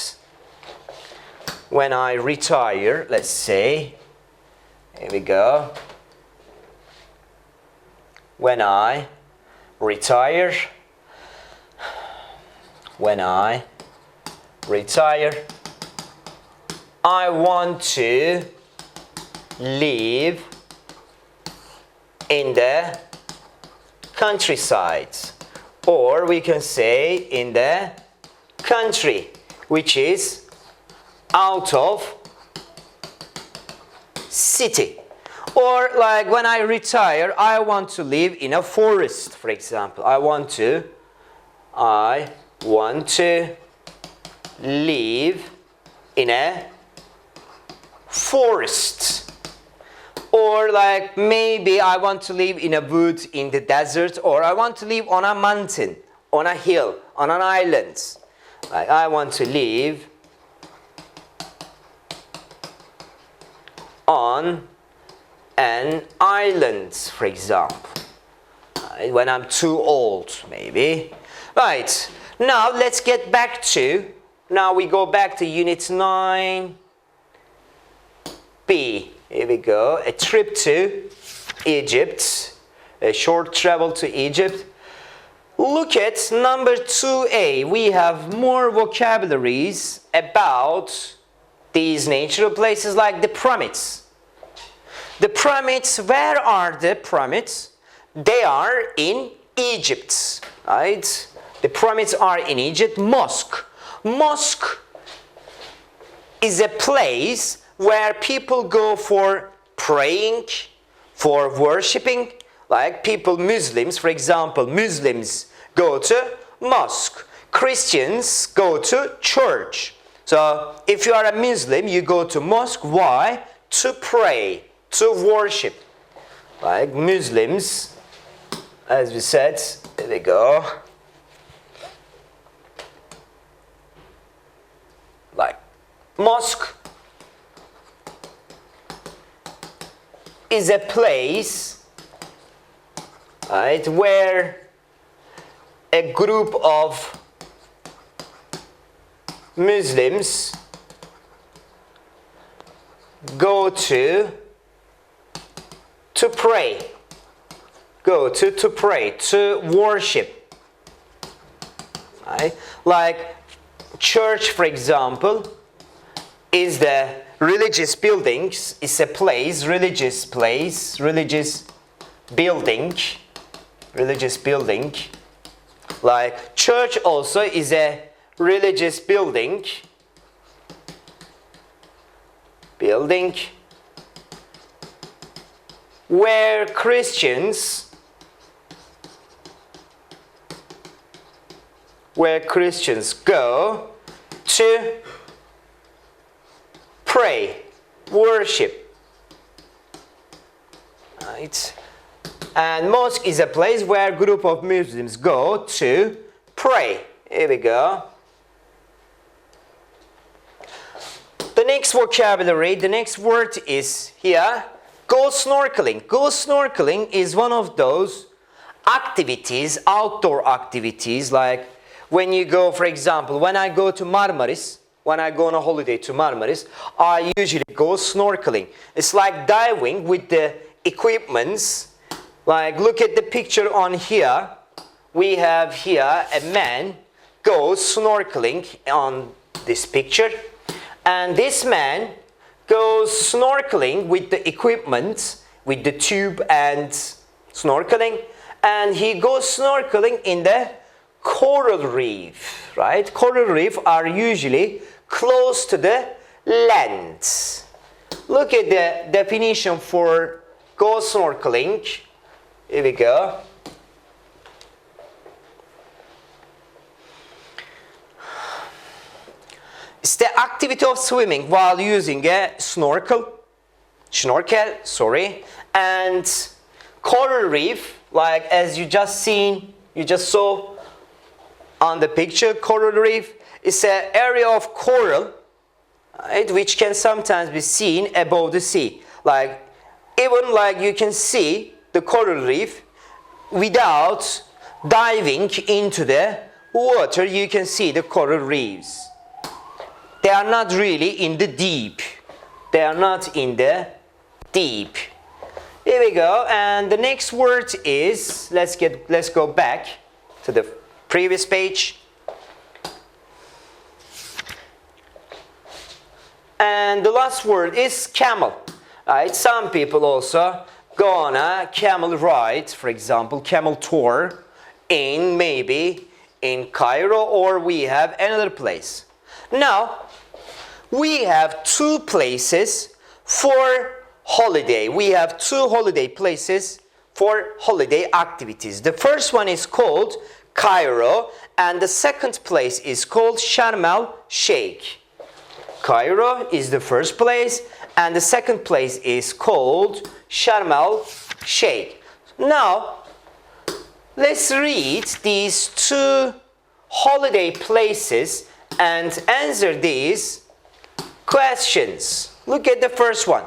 When I retire, let's say, here we go. When I retire, when I retire, I want to live in the countryside, or we can say in the country, which is out of city. Or like when I retire, I want to live in a forest, for example. I want to live in a forest. Or like maybe I want to live in a wood in the desert, or I want to live on a mountain, on a hill, on an island. Like I want to live on an island, for example. When I'm too old, maybe. Right, now let's get back to, now we go back to Unit 9B. Here we go, a trip to Egypt, a short travel to Egypt. Look at number 2A. We have more vocabularies about these natural places like the pyramids. The pyramids, where are the pyramids? They are in Egypt, right? The pyramids are in Egypt. Mosque. Mosque is a place where people go for praying, for worshipping. Like people, Muslims, for example, Muslims go to mosque. Christians go to church. So if you are a Muslim, you go to mosque. Why? To pray, to worship. Like Muslims, as we said, there we go. Like mosque is a place, right, where a group of Muslims go to pray, to pray, to worship, right? Like church, for example, is the religious buildings, is a place, religious building. Like church also is a religious building where Christians go to pray, worship, right? And mosque is a place where a group of Muslims go to pray. Here we go. The next vocabulary, the next word is here, go snorkeling. Go snorkeling is one of those activities, outdoor activities, like when you go, for example, when I go to Marmaris, when I go on a holiday to Marmaris, I usually go snorkeling. It's like diving with the equipments. Like look at the picture on here. We have here a man goes snorkeling on this picture. And this man goes snorkeling with the equipment, with the tube and snorkeling. And he goes snorkeling in the coral reef, right? Coral reef are usually close to the land. Look at the definition for go snorkeling. Here we go. It's the activity of swimming while using a snorkel, and coral reef, like as you just saw on the picture, coral reef is an area of coral, right, which can sometimes be seen above the sea. Like even like you can see the coral reef without diving into the water, you can see the coral reefs. They are not really in the deep. They are not in the deep. Here we go. And the next word is, let's go back to the previous page. And the last word is camel. Right? Some people also go on a camel ride, for example, camel tour in maybe in Cairo, or we have another place. Now, we have two places for holiday. We have two holiday places for holiday activities. The first one is called Cairo, and the second place is called Sharm el-Sheikh. Cairo is the first place, and the second place is called Sharm el-Sheikh. Now, let's read these two holiday places and answer these questions. Look at the first one.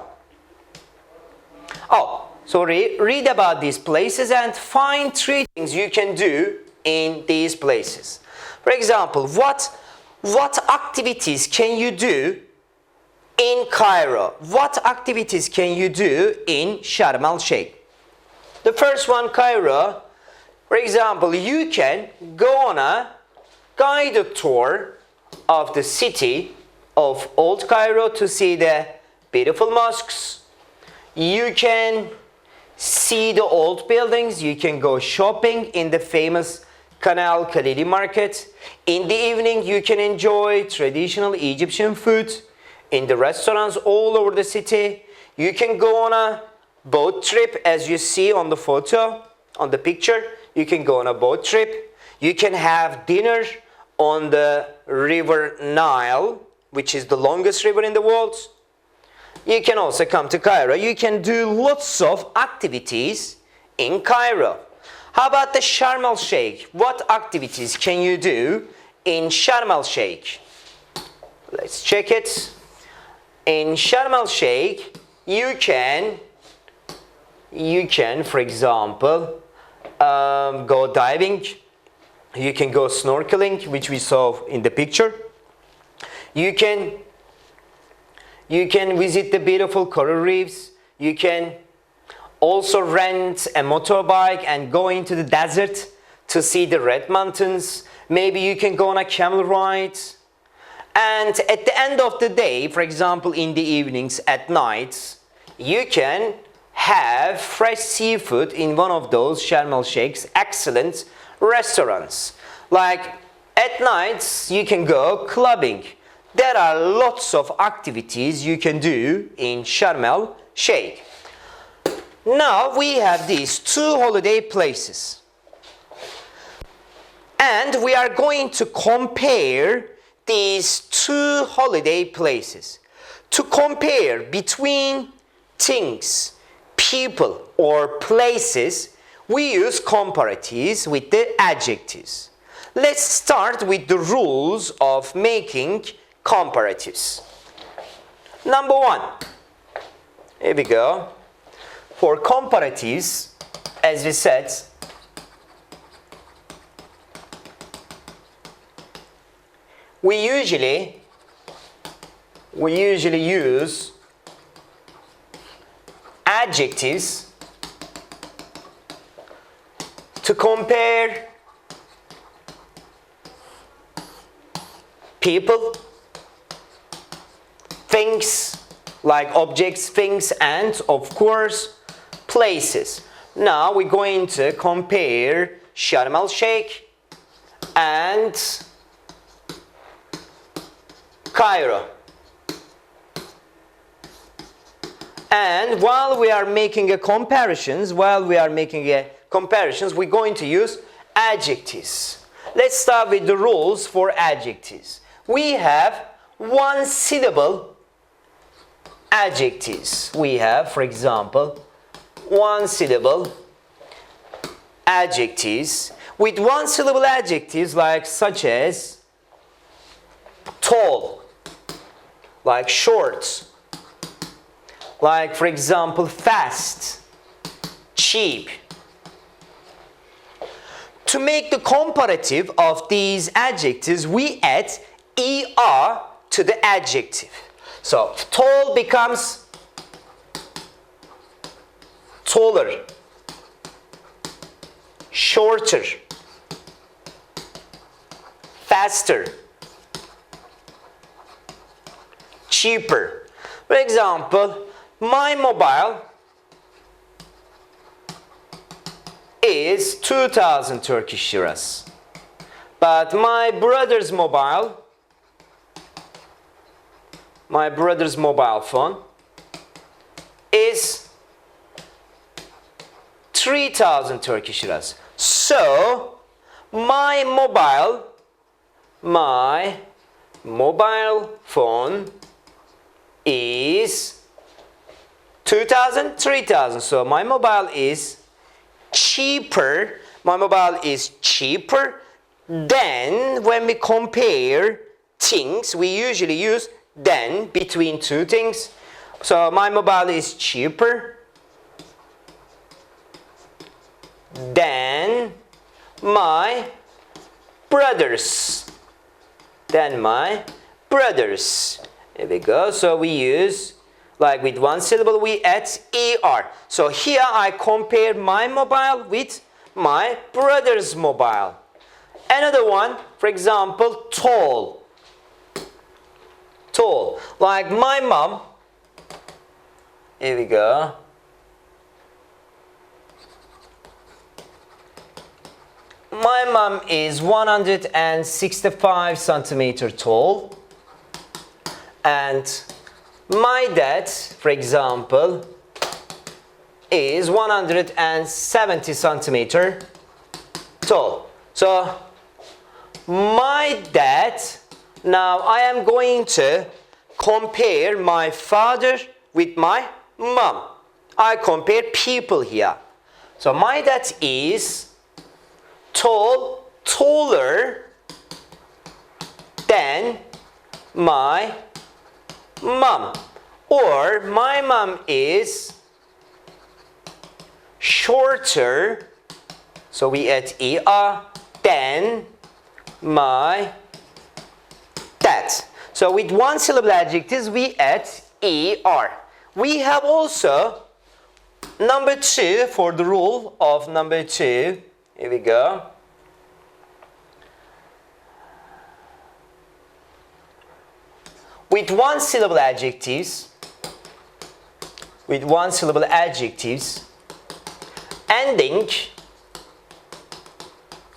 So read about these places and find three things you can do in these places. For example, what activities can you do in Cairo? What activities can you do in Sharm el-Sheikh? The first one, Cairo. For example, you can go on a guided tour of the city of Old Cairo to see the beautiful mosques. You can see the old buildings. You can go shopping in the famous Canal Khalili market. In the evening, you can enjoy traditional Egyptian food in the restaurants all over the city. You can go on a boat trip, as you see on the photo, on the picture. You can go on a boat trip. You can have dinner on the river Nile, which is the longest river in the world. You can also come to Cairo. You can do lots of activities in Cairo. How about the Sharm el-Sheikh? What activities can you do in Sharm el-Sheikh? Let's check it. In Sharm el-Sheikh, you can, for example, go diving. You can go snorkeling, which we saw in the picture. You can visit the beautiful coral reefs. You can also rent a motorbike and go into the desert to see the red mountains. Maybe you can go on a camel ride. And at the end of the day, for example, in the evenings, at night, you can have fresh seafood in one of those Sharm el-Sheikh's excellent restaurants. Like at nights, you can go clubbing. There are lots of activities you can do in Sharm el-Sheikh. Now we have these two holiday places. And we are going to compare these two holiday places. To compare between things, people, or places, we use comparatives with the adjectives. Let's start with the rules of making comparatives. Number one, here we go. For comparatives, as we said, we usually use adjectives to compare people, things, like objects, things, and of course, places. Now we're going to compare Sharm el-Sheikh and Cairo. And while we are making a comparisons, we're going to use adjectives. Let's start with the rules for adjectives. We have one syllable adjectives. We have, for example, one syllable adjectives. With one syllable adjectives like such as tall, like short, like for example fast, cheap. To make the comparative of these adjectives, we add er to the adjective. So tall becomes taller, shorter, faster, cheaper. For example, my mobile is 2,000 Turkish liras. But my brother's mobile phone is 3,000 Turkish liras. So my mobile phone is 2,000, 3,000. So my mobile is cheaper. My mobile is cheaper. Then when we compare things, we usually use then between two things. So my mobile is cheaper than my brother's. Here we go. So we use, like with one syllable, we add er. So here I compare my mobile with my brother's mobile. Another one, for example, tall. Like my mom, here we go. My mom is 165 centimeter tall. And my dad, for example, is 170 centimeter tall. So my dad, now I am going to compare my father with my mom. I compare people here. So my dad is taller than my mom. Or my mom is shorter, so we add er, than my dad. So with one syllable adjectives we add er. We have also number 2 for the rule of number 2. Here we go. With one syllable adjectives ending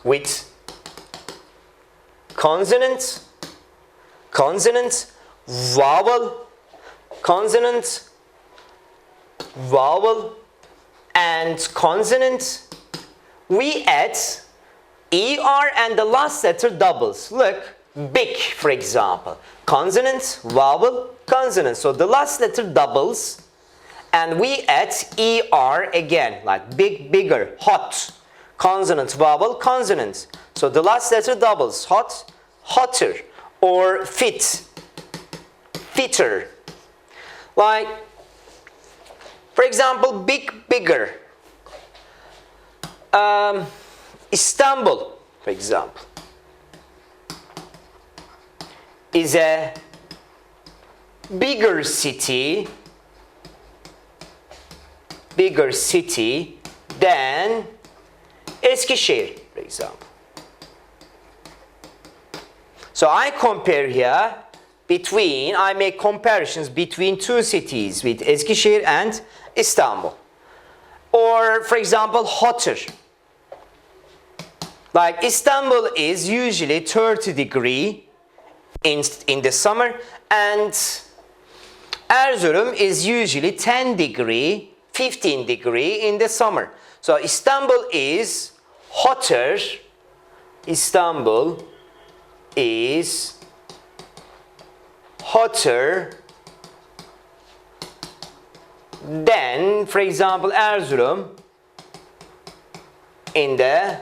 with consonant, vowel, and consonant, we add er and the last letter doubles. Look, big, for example. Consonant, vowel, consonant. So the last letter doubles and we add er again, like big, bigger, hot. Consonant, vowel, consonant. So the last letter doubles. Hot, hotter. Or fit, fitter. Like, for example, big, bigger. Istanbul, for example, is a bigger city than Eskişehir, for example. So I compare here I make comparisons between two cities with Eskişehir and Istanbul. Or, for example, hotter. Like Istanbul is usually 30 degrees in the summer and Erzurum is usually 10 degrees, 15 degrees in the summer. So Istanbul is hotter. Istanbul is hotter than, for example, Erzurum in the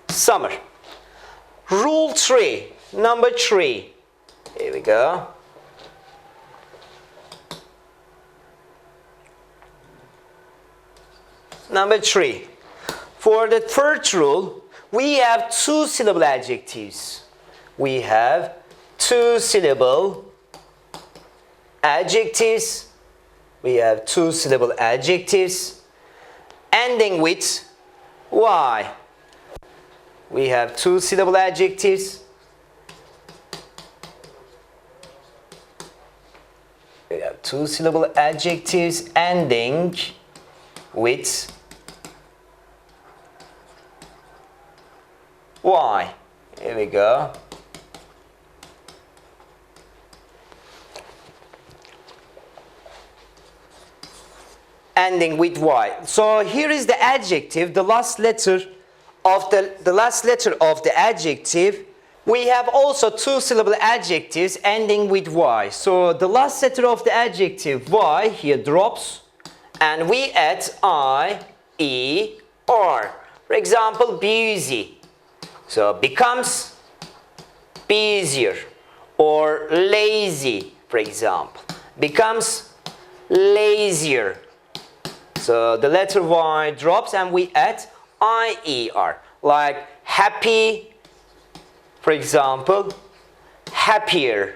summer. Rule 3, number 3. Here we go. Number 3. For the third rule, we have two syllable adjectives. We have two syllable adjectives. Ending with y. We have two syllable adjectives We have two-syllable adjectives ending with Y. Here we go. Ending with Y. So here is the adjective, the last letter of the adjective. We have also two-syllable adjectives ending with Y. So the last letter of the adjective Y here drops and we add I, E, R. For example, busy. So becomes busier, or lazy, for example. Becomes lazier. So the letter Y drops and we add I-E-R. Like happy, for example, happier.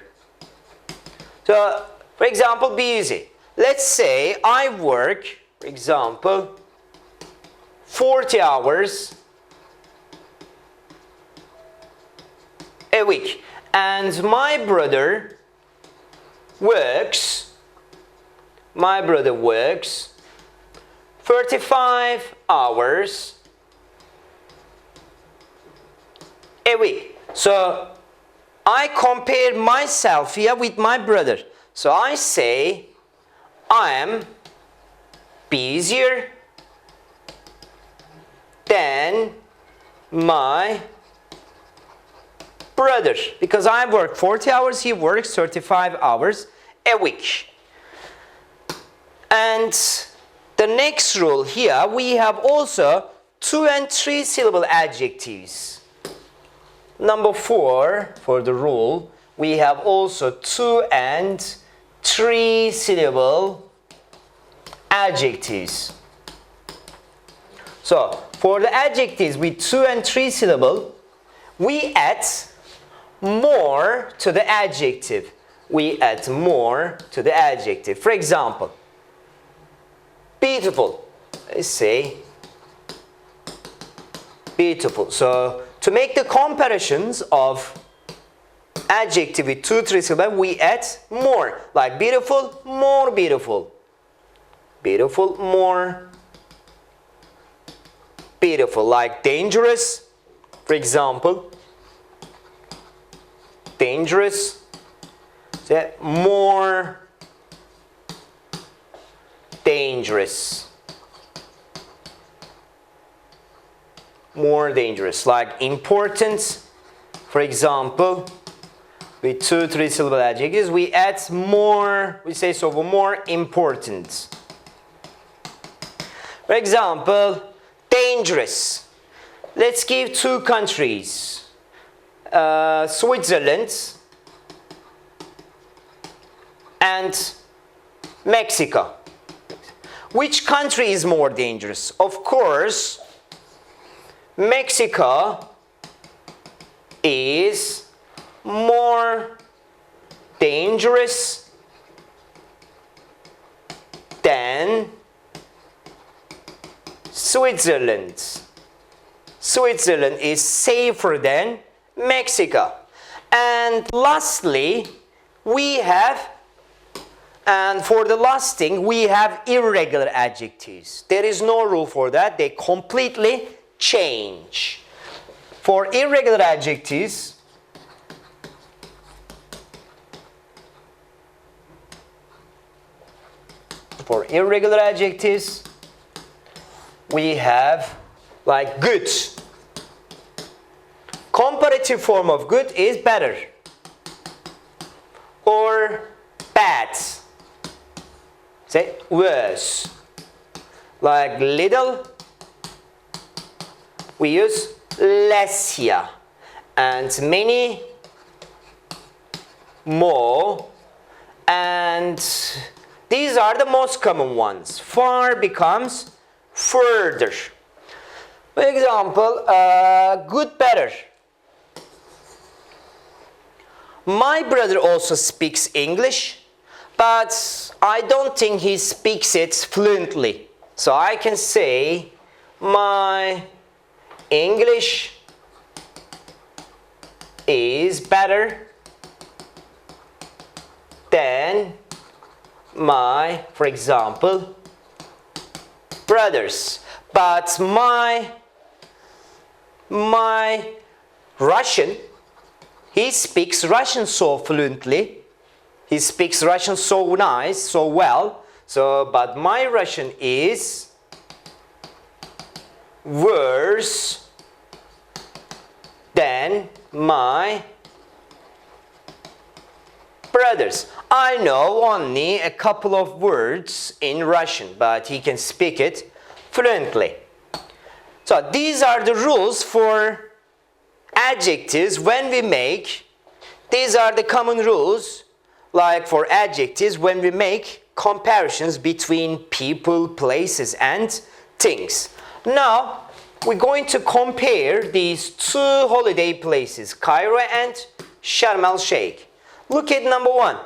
So, for example, busy. Let's say I work, for example, 40 hours a week. And my brother works 35 hours a week. So I compare myself here with my brother. So I say I am busier than my brother, because I work 40 hours, he works 35 hours a week. And the next rule here, we have also 2 and 3 syllable adjectives. Number 4 for the rule, we have also 2 and 3 syllable adjectives. So for the adjectives with 2 and 3 syllable, we add more to the adjective. We add more to the adjective. For example, beautiful. Let's say beautiful. So to make the comparisons of adjective with 2, 3 syllables, we add more. Like beautiful, more beautiful. Beautiful, more beautiful. Like dangerous, for example, dangerous, so more dangerous. More dangerous. Like important, for example, with 2, 3 syllable adjectives, we add more, we say so, more important. For example, dangerous. Let's give 2 countries. Switzerland and Mexico. Which country is more dangerous? Of course, Mexico is more dangerous than Switzerland. Switzerland is safer than Mexico. And lastly, we have, and for the last thing, we have irregular adjectives. There is no rule for that. They completely change. For irregular adjectives, we have like good. Comparative form of good is better or bad. Say worse. Like little, we use less here, and many, more, and these are the most common ones. Far becomes further. For example, good, better. My brother also speaks English, but I don't think he speaks it fluently. So I can say my English is better than my, for example, brothers. But my Russian, he speaks Russian so fluently. He speaks Russian so nice, so well. But my Russian is worse than my brothers. I know only a couple of words in Russian, but he can speak it fluently. So these are the rules for adjectives when we make. These are the common rules, like for adjectives when we make comparisons between people, places, and things. Now we're going to compare these two holiday places, Cairo and Sharm el-Sheikh. Look at number one.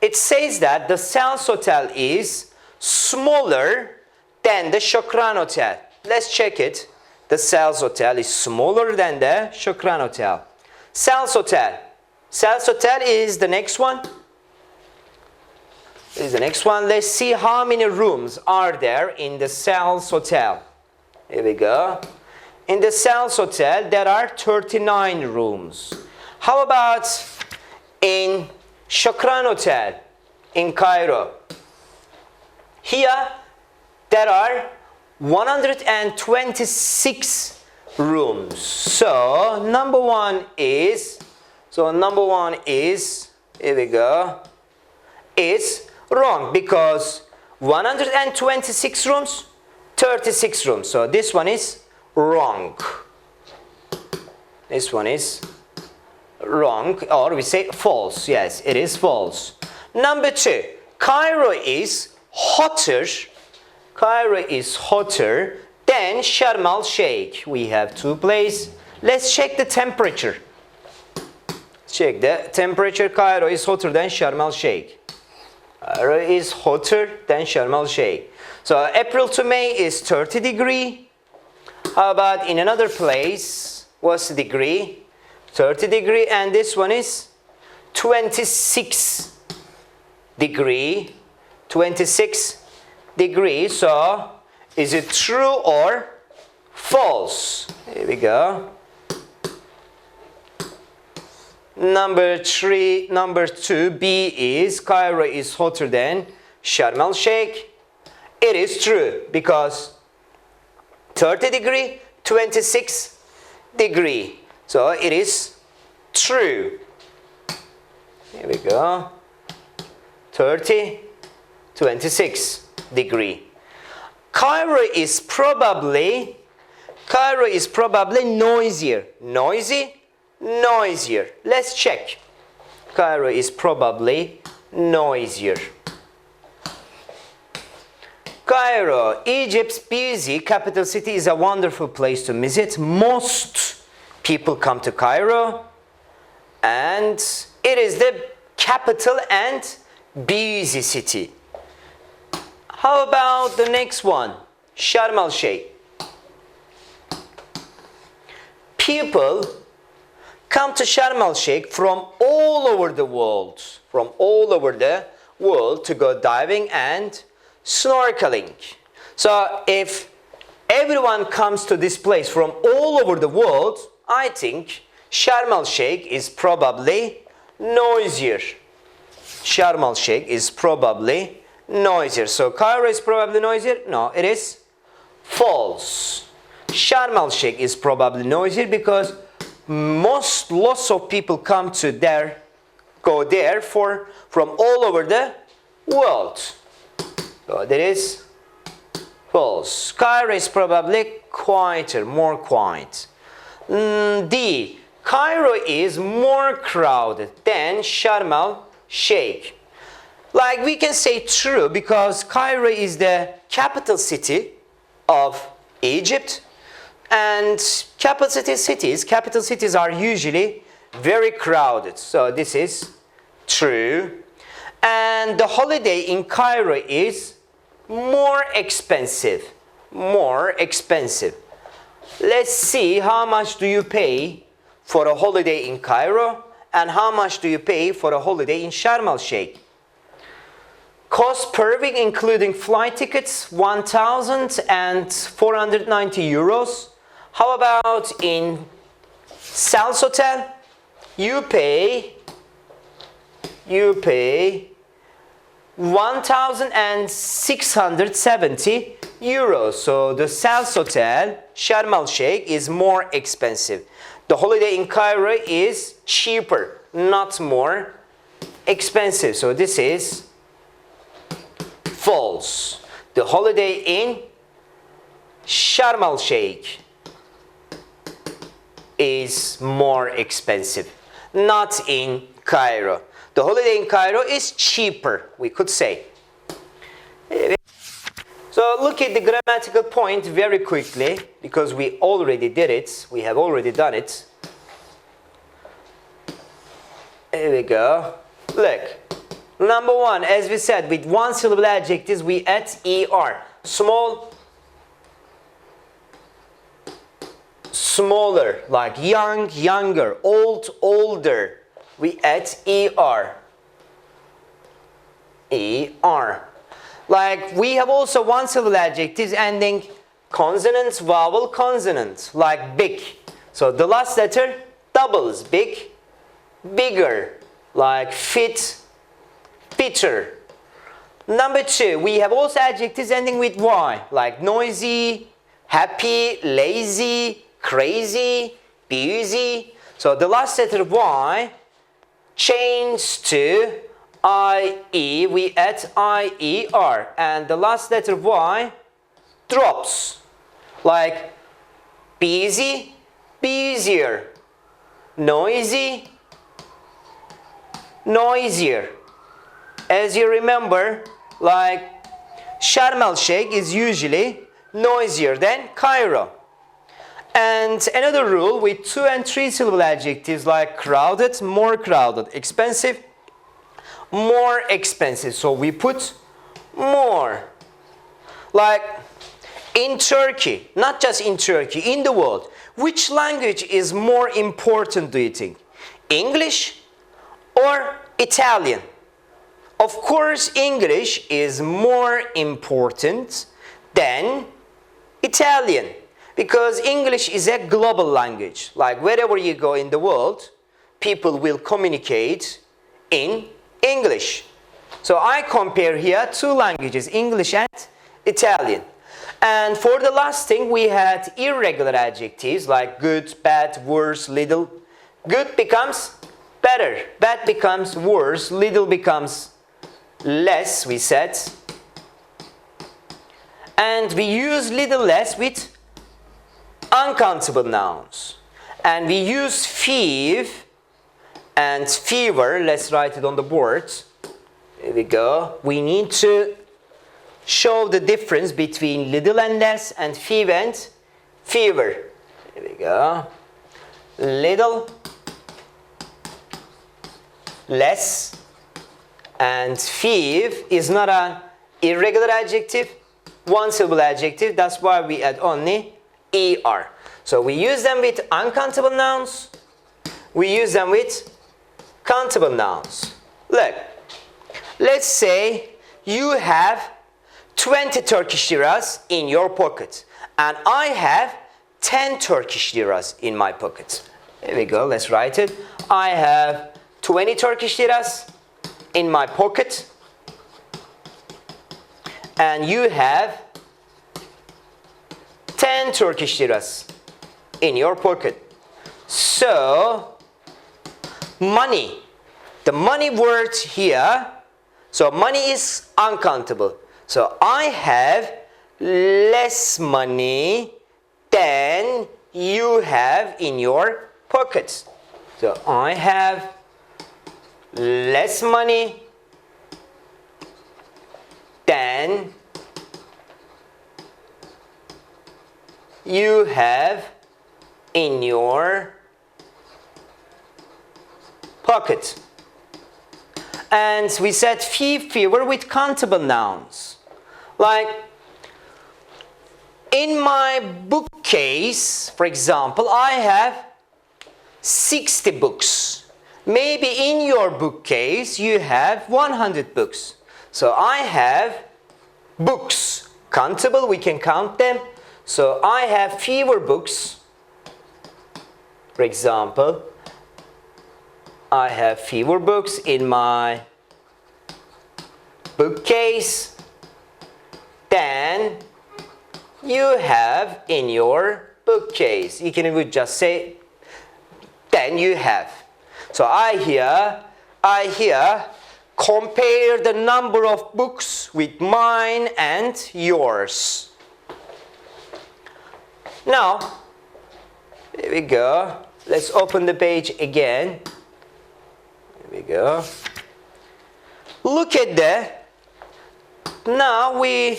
It says that the Sands Hotel is smaller than the Shukran Hotel. Let's check it. The Sands Hotel is smaller than the Shukran Hotel. Sands Hotel. Sands Hotel is the next one. Is the next one. Let's see how many rooms are there in the Sands Hotel. Here we go. In the Sands Hotel, there are 39 rooms. How about in Shukran Hotel in Cairo? Here, there are 126 rooms. So number one is, here we go, is wrong because 126 rooms, 36 rooms. So this one is wrong. This one is wrong, or we say false. Yes, it is false. Number two, Cairo is hotter. Cairo is hotter than Sharm el-Sheikh. We have two places. Let's check the temperature. Check the temperature. Cairo is hotter than Sharm el-Sheikh. Cairo is hotter than Sharm el-Sheikh. So April to May is 30 degree. How about in another place? What's the degree? 30 degree, and this one is 26 degree. 26 degrees. So is it true or false? Here we go. Number two, B is Cairo is hotter than Sharm el-Sheikh. It is true because 30 degree, 26 degree. So it is true. Here we go. 30, 26 degree. Cairo is probably noisier. Noisier. Let's check. Cairo is probably noisier. Cairo, Egypt's busy capital city, is a wonderful place to visit. Most people come to Cairo, and it is the capital and busy city. How about the next one? Sharm el-Sheikh. People come to Sharm el-Sheikh from all over the world. From all over the world to go diving and snorkeling. So if everyone comes to this place from all over the world, I think Sharm el-Sheikh is probably noisier. Sharm el-Sheikh is probably noisier. So Cairo is probably noisier? No, it is false. Sharm el-Sheikh is probably noisier because lots of people come to go there from all over the world. So that is false. Cairo is probably quieter, more quiet. D. Cairo is more crowded than Sharm el-Sheikh. Like we can say true because Cairo is the capital city of Egypt, and capital cities are usually very crowded. So this is true. And the holiday in Cairo is more expensive. More expensive. Let's see how much do you pay for a holiday in Cairo and how much do you pay for a holiday in Sharm el-Sheikh. Cost per week including flight tickets 1,490 euros. How about in Sals Hotel? You pay 1,670 euros. So the Sals Hotel, Sharm el Sheikh, is more expensive. The holiday in Cairo is cheaper, not more expensive. So this is false. The holiday in Sharm el Sheikh is more expensive, not in Cairo. The holiday in Cairo is cheaper, we could say. So look at the grammatical point very quickly, because we already did it. We have already done it. Here we go. Look. Number one, as we said, with one syllable adjectives, we add er. Small, smaller, like young, younger, old, older. We add er. Er. Like we have also one syllable adjectives ending consonant, vowel, consonant, like big. So the last letter doubles, big, bigger, like fit, bitter. Number two, we have also adjectives ending with y, like noisy, happy, lazy, crazy, busy. So the last letter y changes to IE, we add IER, and the last letter Y drops, like busy, busier, noisy, noisier. As you remember, like Sharm el Sheikh is usually noisier than Cairo. And another rule with 2 and 3 syllable adjectives like crowded, more crowded, expensive, more expensive. So we put more. Like in Turkey, not just in Turkey, in the world, which language is more important, do you think? English or Italian? Of course, English is more important than Italian, because English is a global language. Like wherever you go in the world, people will communicate in English. So I compare here 2 languages, English and Italian. And for the last thing, we had irregular adjectives like good, bad, worse, little. Good becomes better, bad becomes worse, little becomes less, we said. And we use little less with uncountable nouns. And we use fieve and fever. Let's write it on the board. Here we go. We need to show the difference between little and less and fieve and fever. Here we go. Little, less, and fieve is not an irregular adjective, 1 syllable adjective. That's why we add only er. So we use them with uncountable nouns. We use them with countable nouns. Look, let's say you have 20 Turkish liras in your pocket and I have 10 Turkish liras in my pocket. Here we go, let's write it. I have 20 Turkish liras in my pocket and you have 10 Turkish liras in your pocket. So money, the money word here, so money is uncountable. So I have less money than you have in your pocket. So I have less money than you have in your pocket. And we said fever with countable nouns. Like in my bookcase, for example, I have 60 books. Maybe in your bookcase you have 100 books. So I have books. Countable, we can count them. So I have fewer books. For example, I have fewer books in my bookcase than you have in your bookcase. You can even just say than you have. So I here compare the number of books with mine and yours. Now, here we go. Let's open the page again. Here we go. Look at that. Now we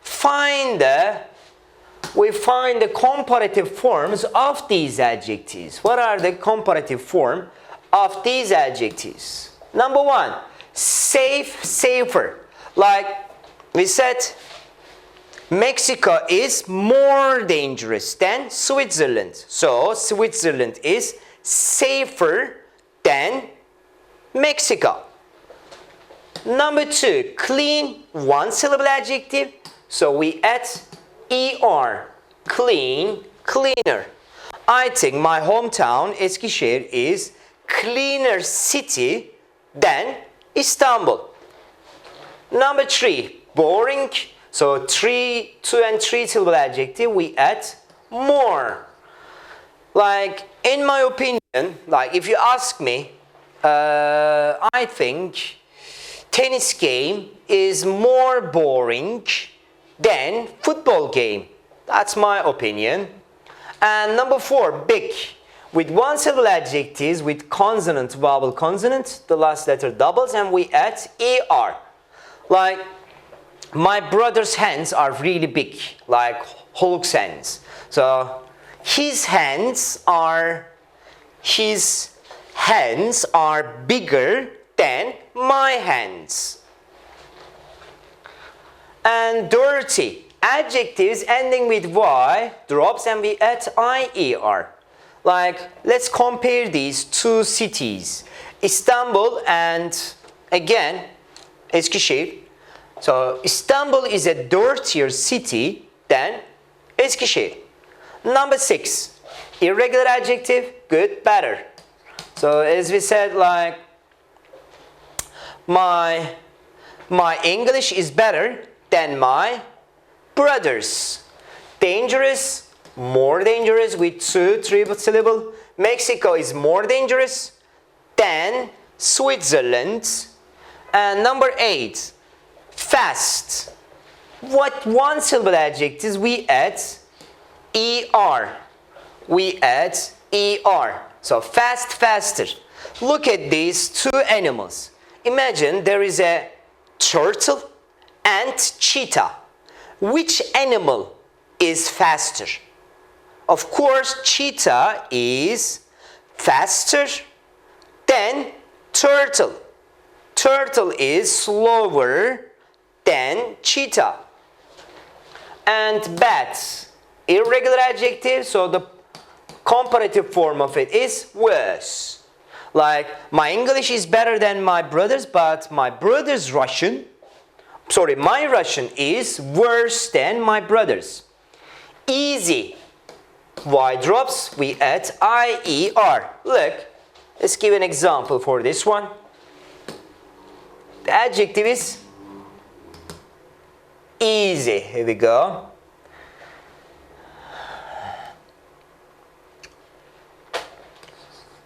find the comparative forms of these adjectives. What are the comparative forms of these adjectives? Number one, safe, safer. Like we said, Mexico is more dangerous than Switzerland. So Switzerland is safer than Mexico. Number two, clean, one syllable adjective. So we add er, clean, cleaner. I think my hometown Eskişehir is cleaner city than Istanbul. Number three, boring. So two and three syllable adjective, we add more. Like in my opinion, like if you ask me, I think tennis game is more boring than football game. That's my opinion. And number four, big. With one syllable adjectives with consonant, vowel consonant, the last letter doubles and we add er. Like my brother's hands are really big, like Hulk's hands. So his hands are bigger than my hands. And dirty. Adjectives ending with y drops and we add ier. Like let's compare these two cities, Istanbul and again Eskişehir. So Istanbul is a dirtier city than Eskişehir. Number six, irregular adjective, good, better. So as we said, like my English is better than my brothers. Dangerous, more dangerous with two, three syllable. Mexico is more dangerous than Switzerland. And number eight, fast. What one syllable adjectives we add er. We add er. So fast, faster. Look at these two animals. Imagine there is a turtle and cheetah. Which animal is faster? Of course, cheetah is faster than turtle. Turtle is slower than cheetah. And bat, irregular adjective, so the comparative form of it is worse. Like my English is better than my brother's, but my Russian is worse than my brother's. Easy. Y drops, we add IER. Look, let's give an example for this one. The adjective is easy. Here we go.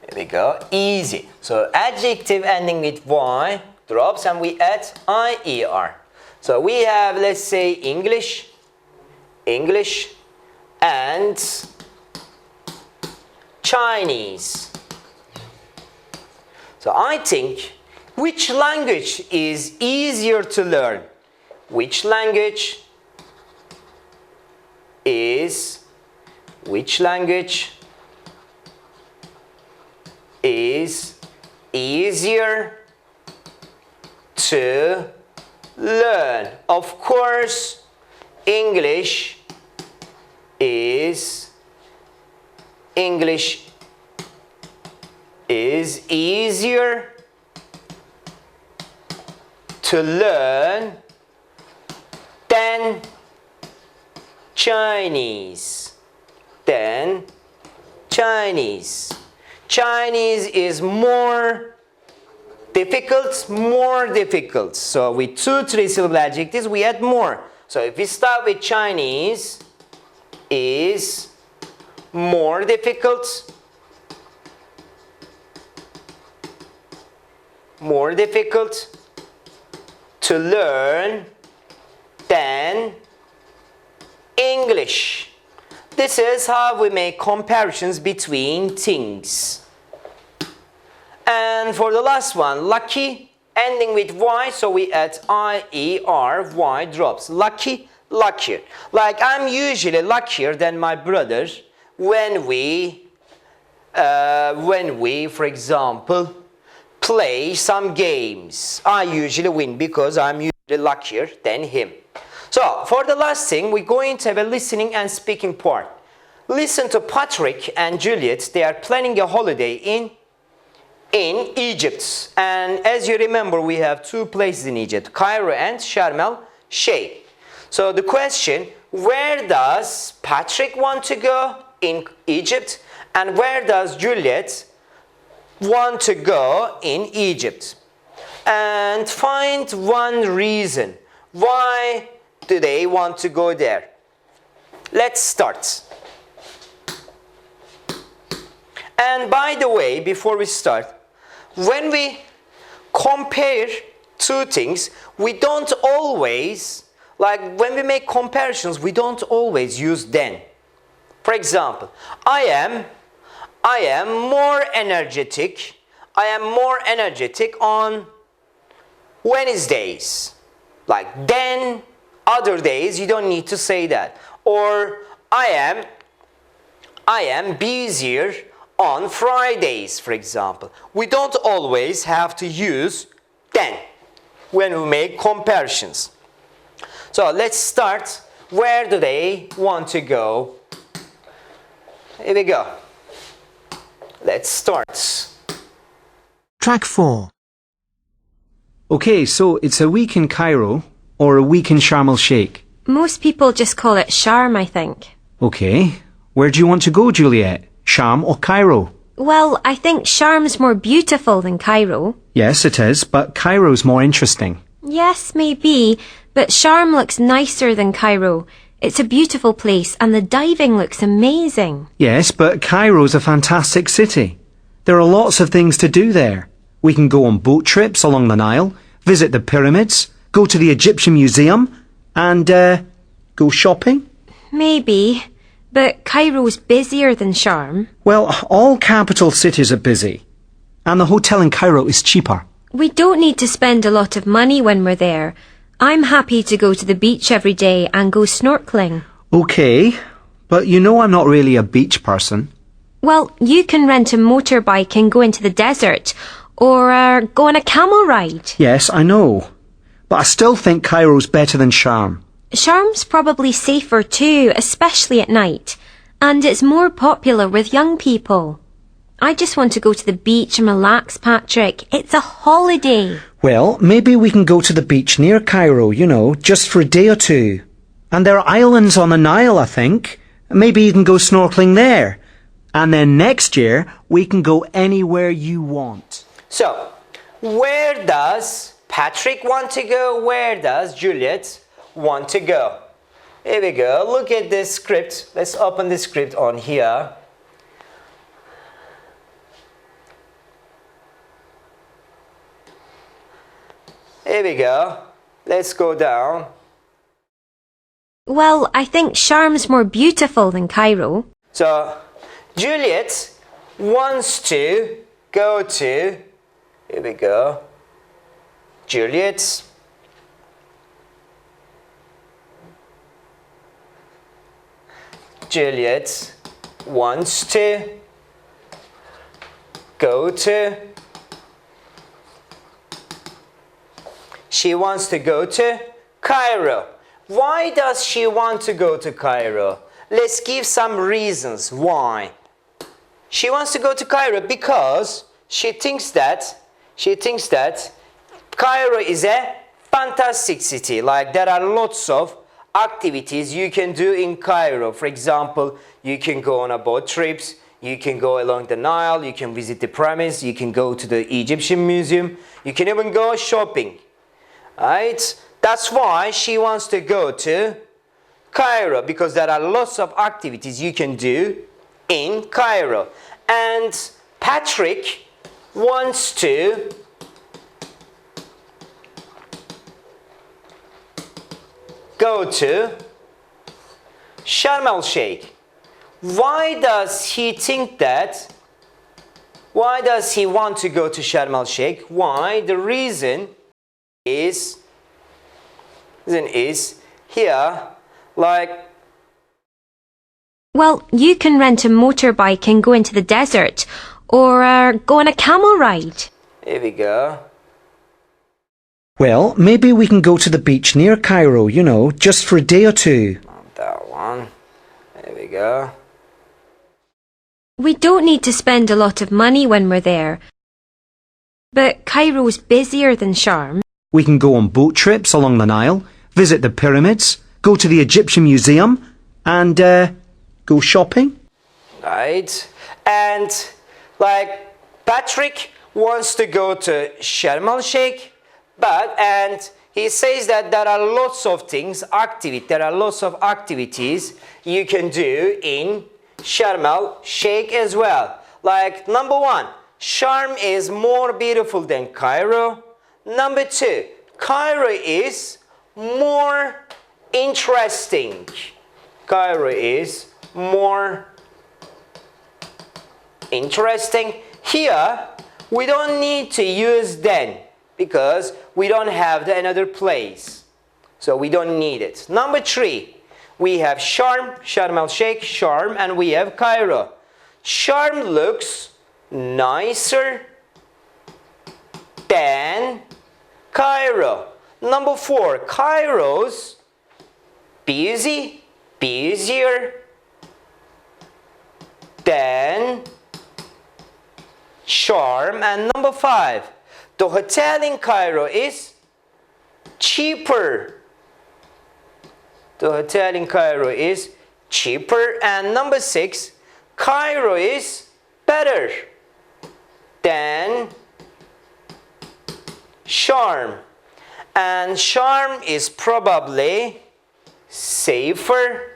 Here we go. Easy. So adjective ending with Y drops and we add IER. So we have, let's say, English, and Chinese. So I think, which language is easier to learn? Which language is easier to learn? Of course, English is easier to to learn than Chinese. Than Chinese. Chinese is more difficult, more difficult. So with 2 3-syllable adjectives, we add more. So if we start with Chinese, is more difficult, more difficult to learn than English. This is how we make comparisons between things. And for the last one, lucky, ending with Y, so we add I-E-R, Y drops. Lucky, luckier. Like I'm usually luckier than my brother when we, for example, play some games. I usually win because I'm usually luckier than him. So, for the last thing, we're going to have a listening and speaking part. Listen to Patrick and Juliet. They are planning a holiday in Egypt. And as you remember, we have 2 places in Egypt, Cairo and Sharm el-Sheikh. So the question, where does Patrick want to go in Egypt? And where does Juliet want to go in Egypt? And find one reason. Why do they want to go there? Let's start. And by the way, before we start, when we compare 2 things, we don't always, like when we make comparisons, we don't always use then. For example, I am more energetic. I am more energetic on Wednesdays. Like then, other days, you don't need to say that. Or I am busier on Fridays, for example. We don't always have to use then when we make comparisons. So let's start. Where do they want to go? Here we go. Let's start. Track 4. Okay, so it's a week in Cairo or a week in Sharm el-Sheikh? Most people just call it Sharm, I think. Okay. Where do you want to go, Juliet? Sharm or Cairo? Well, I think Sharm's more beautiful than Cairo. Yes, it is, but Cairo's more interesting. Yes, maybe, but Sharm looks nicer than Cairo. It's a beautiful place and the diving looks amazing. Yes, but Cairo's a fantastic city. There are lots of things to do there. We can go on boat trips along the Nile, visit the pyramids, go to the Egyptian Museum, and, go shopping? Maybe, but Cairo's busier than Sharm. Well, all capital cities are busy. And the hotel in Cairo is cheaper. We don't need to spend a lot of money when we're there. I'm happy to go to the beach every day and go snorkeling. Okay, but you know I'm not really a beach person. Well, you can rent a motorbike and go into the desert, or go on a camel ride. Yes, I know. But I still think Cairo's better than Sharm. Sharm's probably safer too, especially at night. And it's more popular with young people. I just want to go to the beach and relax, Patrick. It's a holiday. Well, maybe we can go to the beach near Cairo, you know, just for a day or 2. And there are islands on the Nile, I think. Maybe you can go snorkeling there. And then next year, we can go anywhere you want. So, where does Patrick want to go? Where does Juliet want to go? Here we go. Look at this script. Let's open the script on here. Here we go. Let's go down. Well, I think Sharm's more beautiful than Cairo. So, Juliet wants to go to, here we go, Juliet wants to go to, she wants to go to Cairo. Why does she want to go to Cairo? Let's give some reasons why. She wants to go to Cairo because she thinks that Cairo is a fantastic city. Like there are lots of activities you can do in Cairo. For example, you can go on a boat trips, you can go along the Nile, you can visit the pyramids, you can go to the Egyptian museum, you can even go shopping. Right? That's why she wants to go to Cairo, because there are lots of activities you can do in Cairo. And Patrick wants to go to Sharm el-Sheikh. Why does he think that? Why does he want to go to Sharm el-Sheikh? Why? The reason is here, like, Well, you can rent a motorbike and go into the desert, or go on a camel ride. here we go. Well, maybe we can go to the beach near Cairo, you know, just for a day or two. Not that one. There we go. We don't need to spend a lot of money when we're there. But Cairo's busier than Sharm. We can go on boat trips along the Nile, visit the pyramids, go to the Egyptian museum, and go shopping. Right? And like Patrick wants to go to Sharm el-Sheikh, and he says that there are lots of activities you can do in Sharm el-Sheikh as well. Like number one, Sharm is more beautiful than Cairo. Number two, Cairo is more interesting. Cairo is more interesting. Here, we don't need to use then because we don't have another place. So we don't need it. Number three, we have Sharm el-Sheikh, Sharm, and we have Cairo. Sharm looks nicer than Cairo. Number four, Cairo's busier than Sharm. And number five, the hotel in Cairo is cheaper. The hotel in Cairo is cheaper. And number six, Cairo is better than Sharm. And Sharm is probably safer.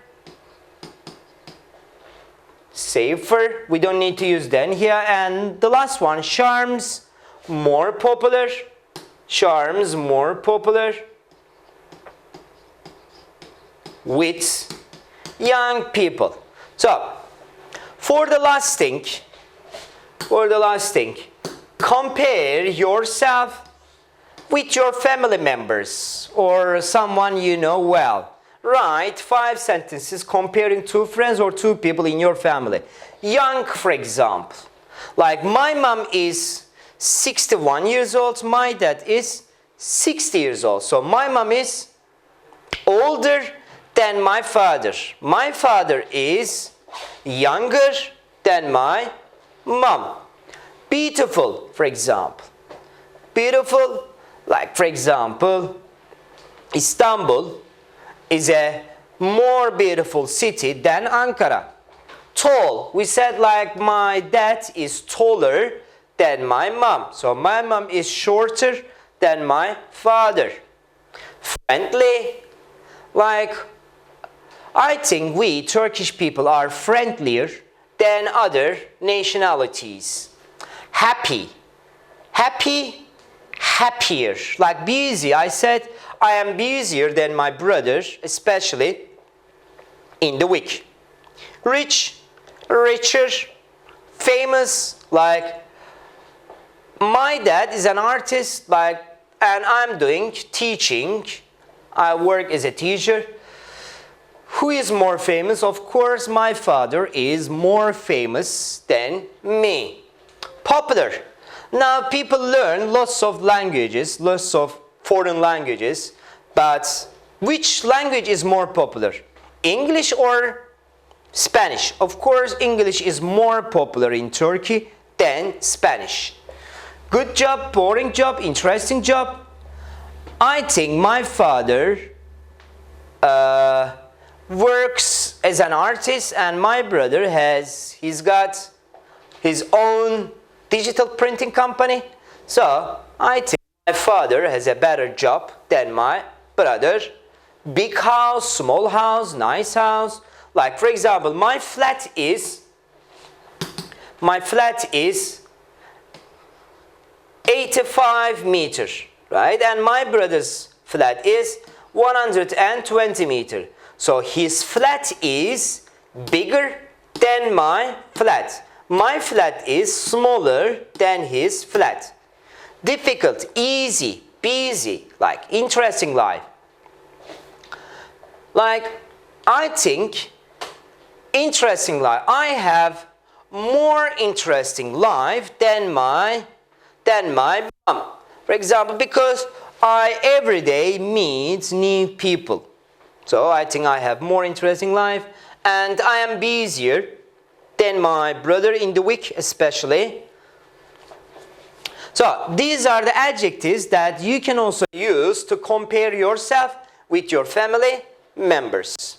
We don't need to use then here. And the last one, Sharm's more popular. Sharm's more popular with young people. So, for the last thing, compare yourself with your family members or someone you know well. Write 5 sentences comparing 2 friends or 2 people in your family. Young, for example. Like my mom is 61 years old, my dad is 60 years old. So my mom is older than my father. My father is younger than my mom. Beautiful, for example. Beautiful, like for example, Istanbul is a more beautiful city than Ankara. Tall, we said like my dad is taller than my mom. So my mom is shorter than my father. Friendly, like I think we Turkish people are friendlier than other nationalities. Happy, happier, like busy. I said I am busier than my brother, especially in the week. Rich, richer, famous, like my dad is an artist, like, and I'm doing teaching. I work as a teacher. Who is more famous? Of course, my father is more famous than me. Popular. Now people learn lots of languages, lots of foreign languages, but which language is more popular? English or Spanish? Of course, English is more popular in Turkey than Spanish. Good job, boring job, interesting job. I think my father works as an artist, and my brother he's got his own digital printing company. So I think my father has a better job than my brother. Big house, small house, nice house. Like for example, my flat is 85 meters, right? And my brother's flat is 120 meters. So his flat is bigger than my flat. My flat is smaller than his flat. Difficult, easy, busy, like interesting life. Like, I think interesting life. I have more interesting life than my mom. For example, because I every day meet new people. So I think I have more interesting life, and I am busier than my brother in the week especially. So these are the adjectives that you can also use to compare yourself with your family members.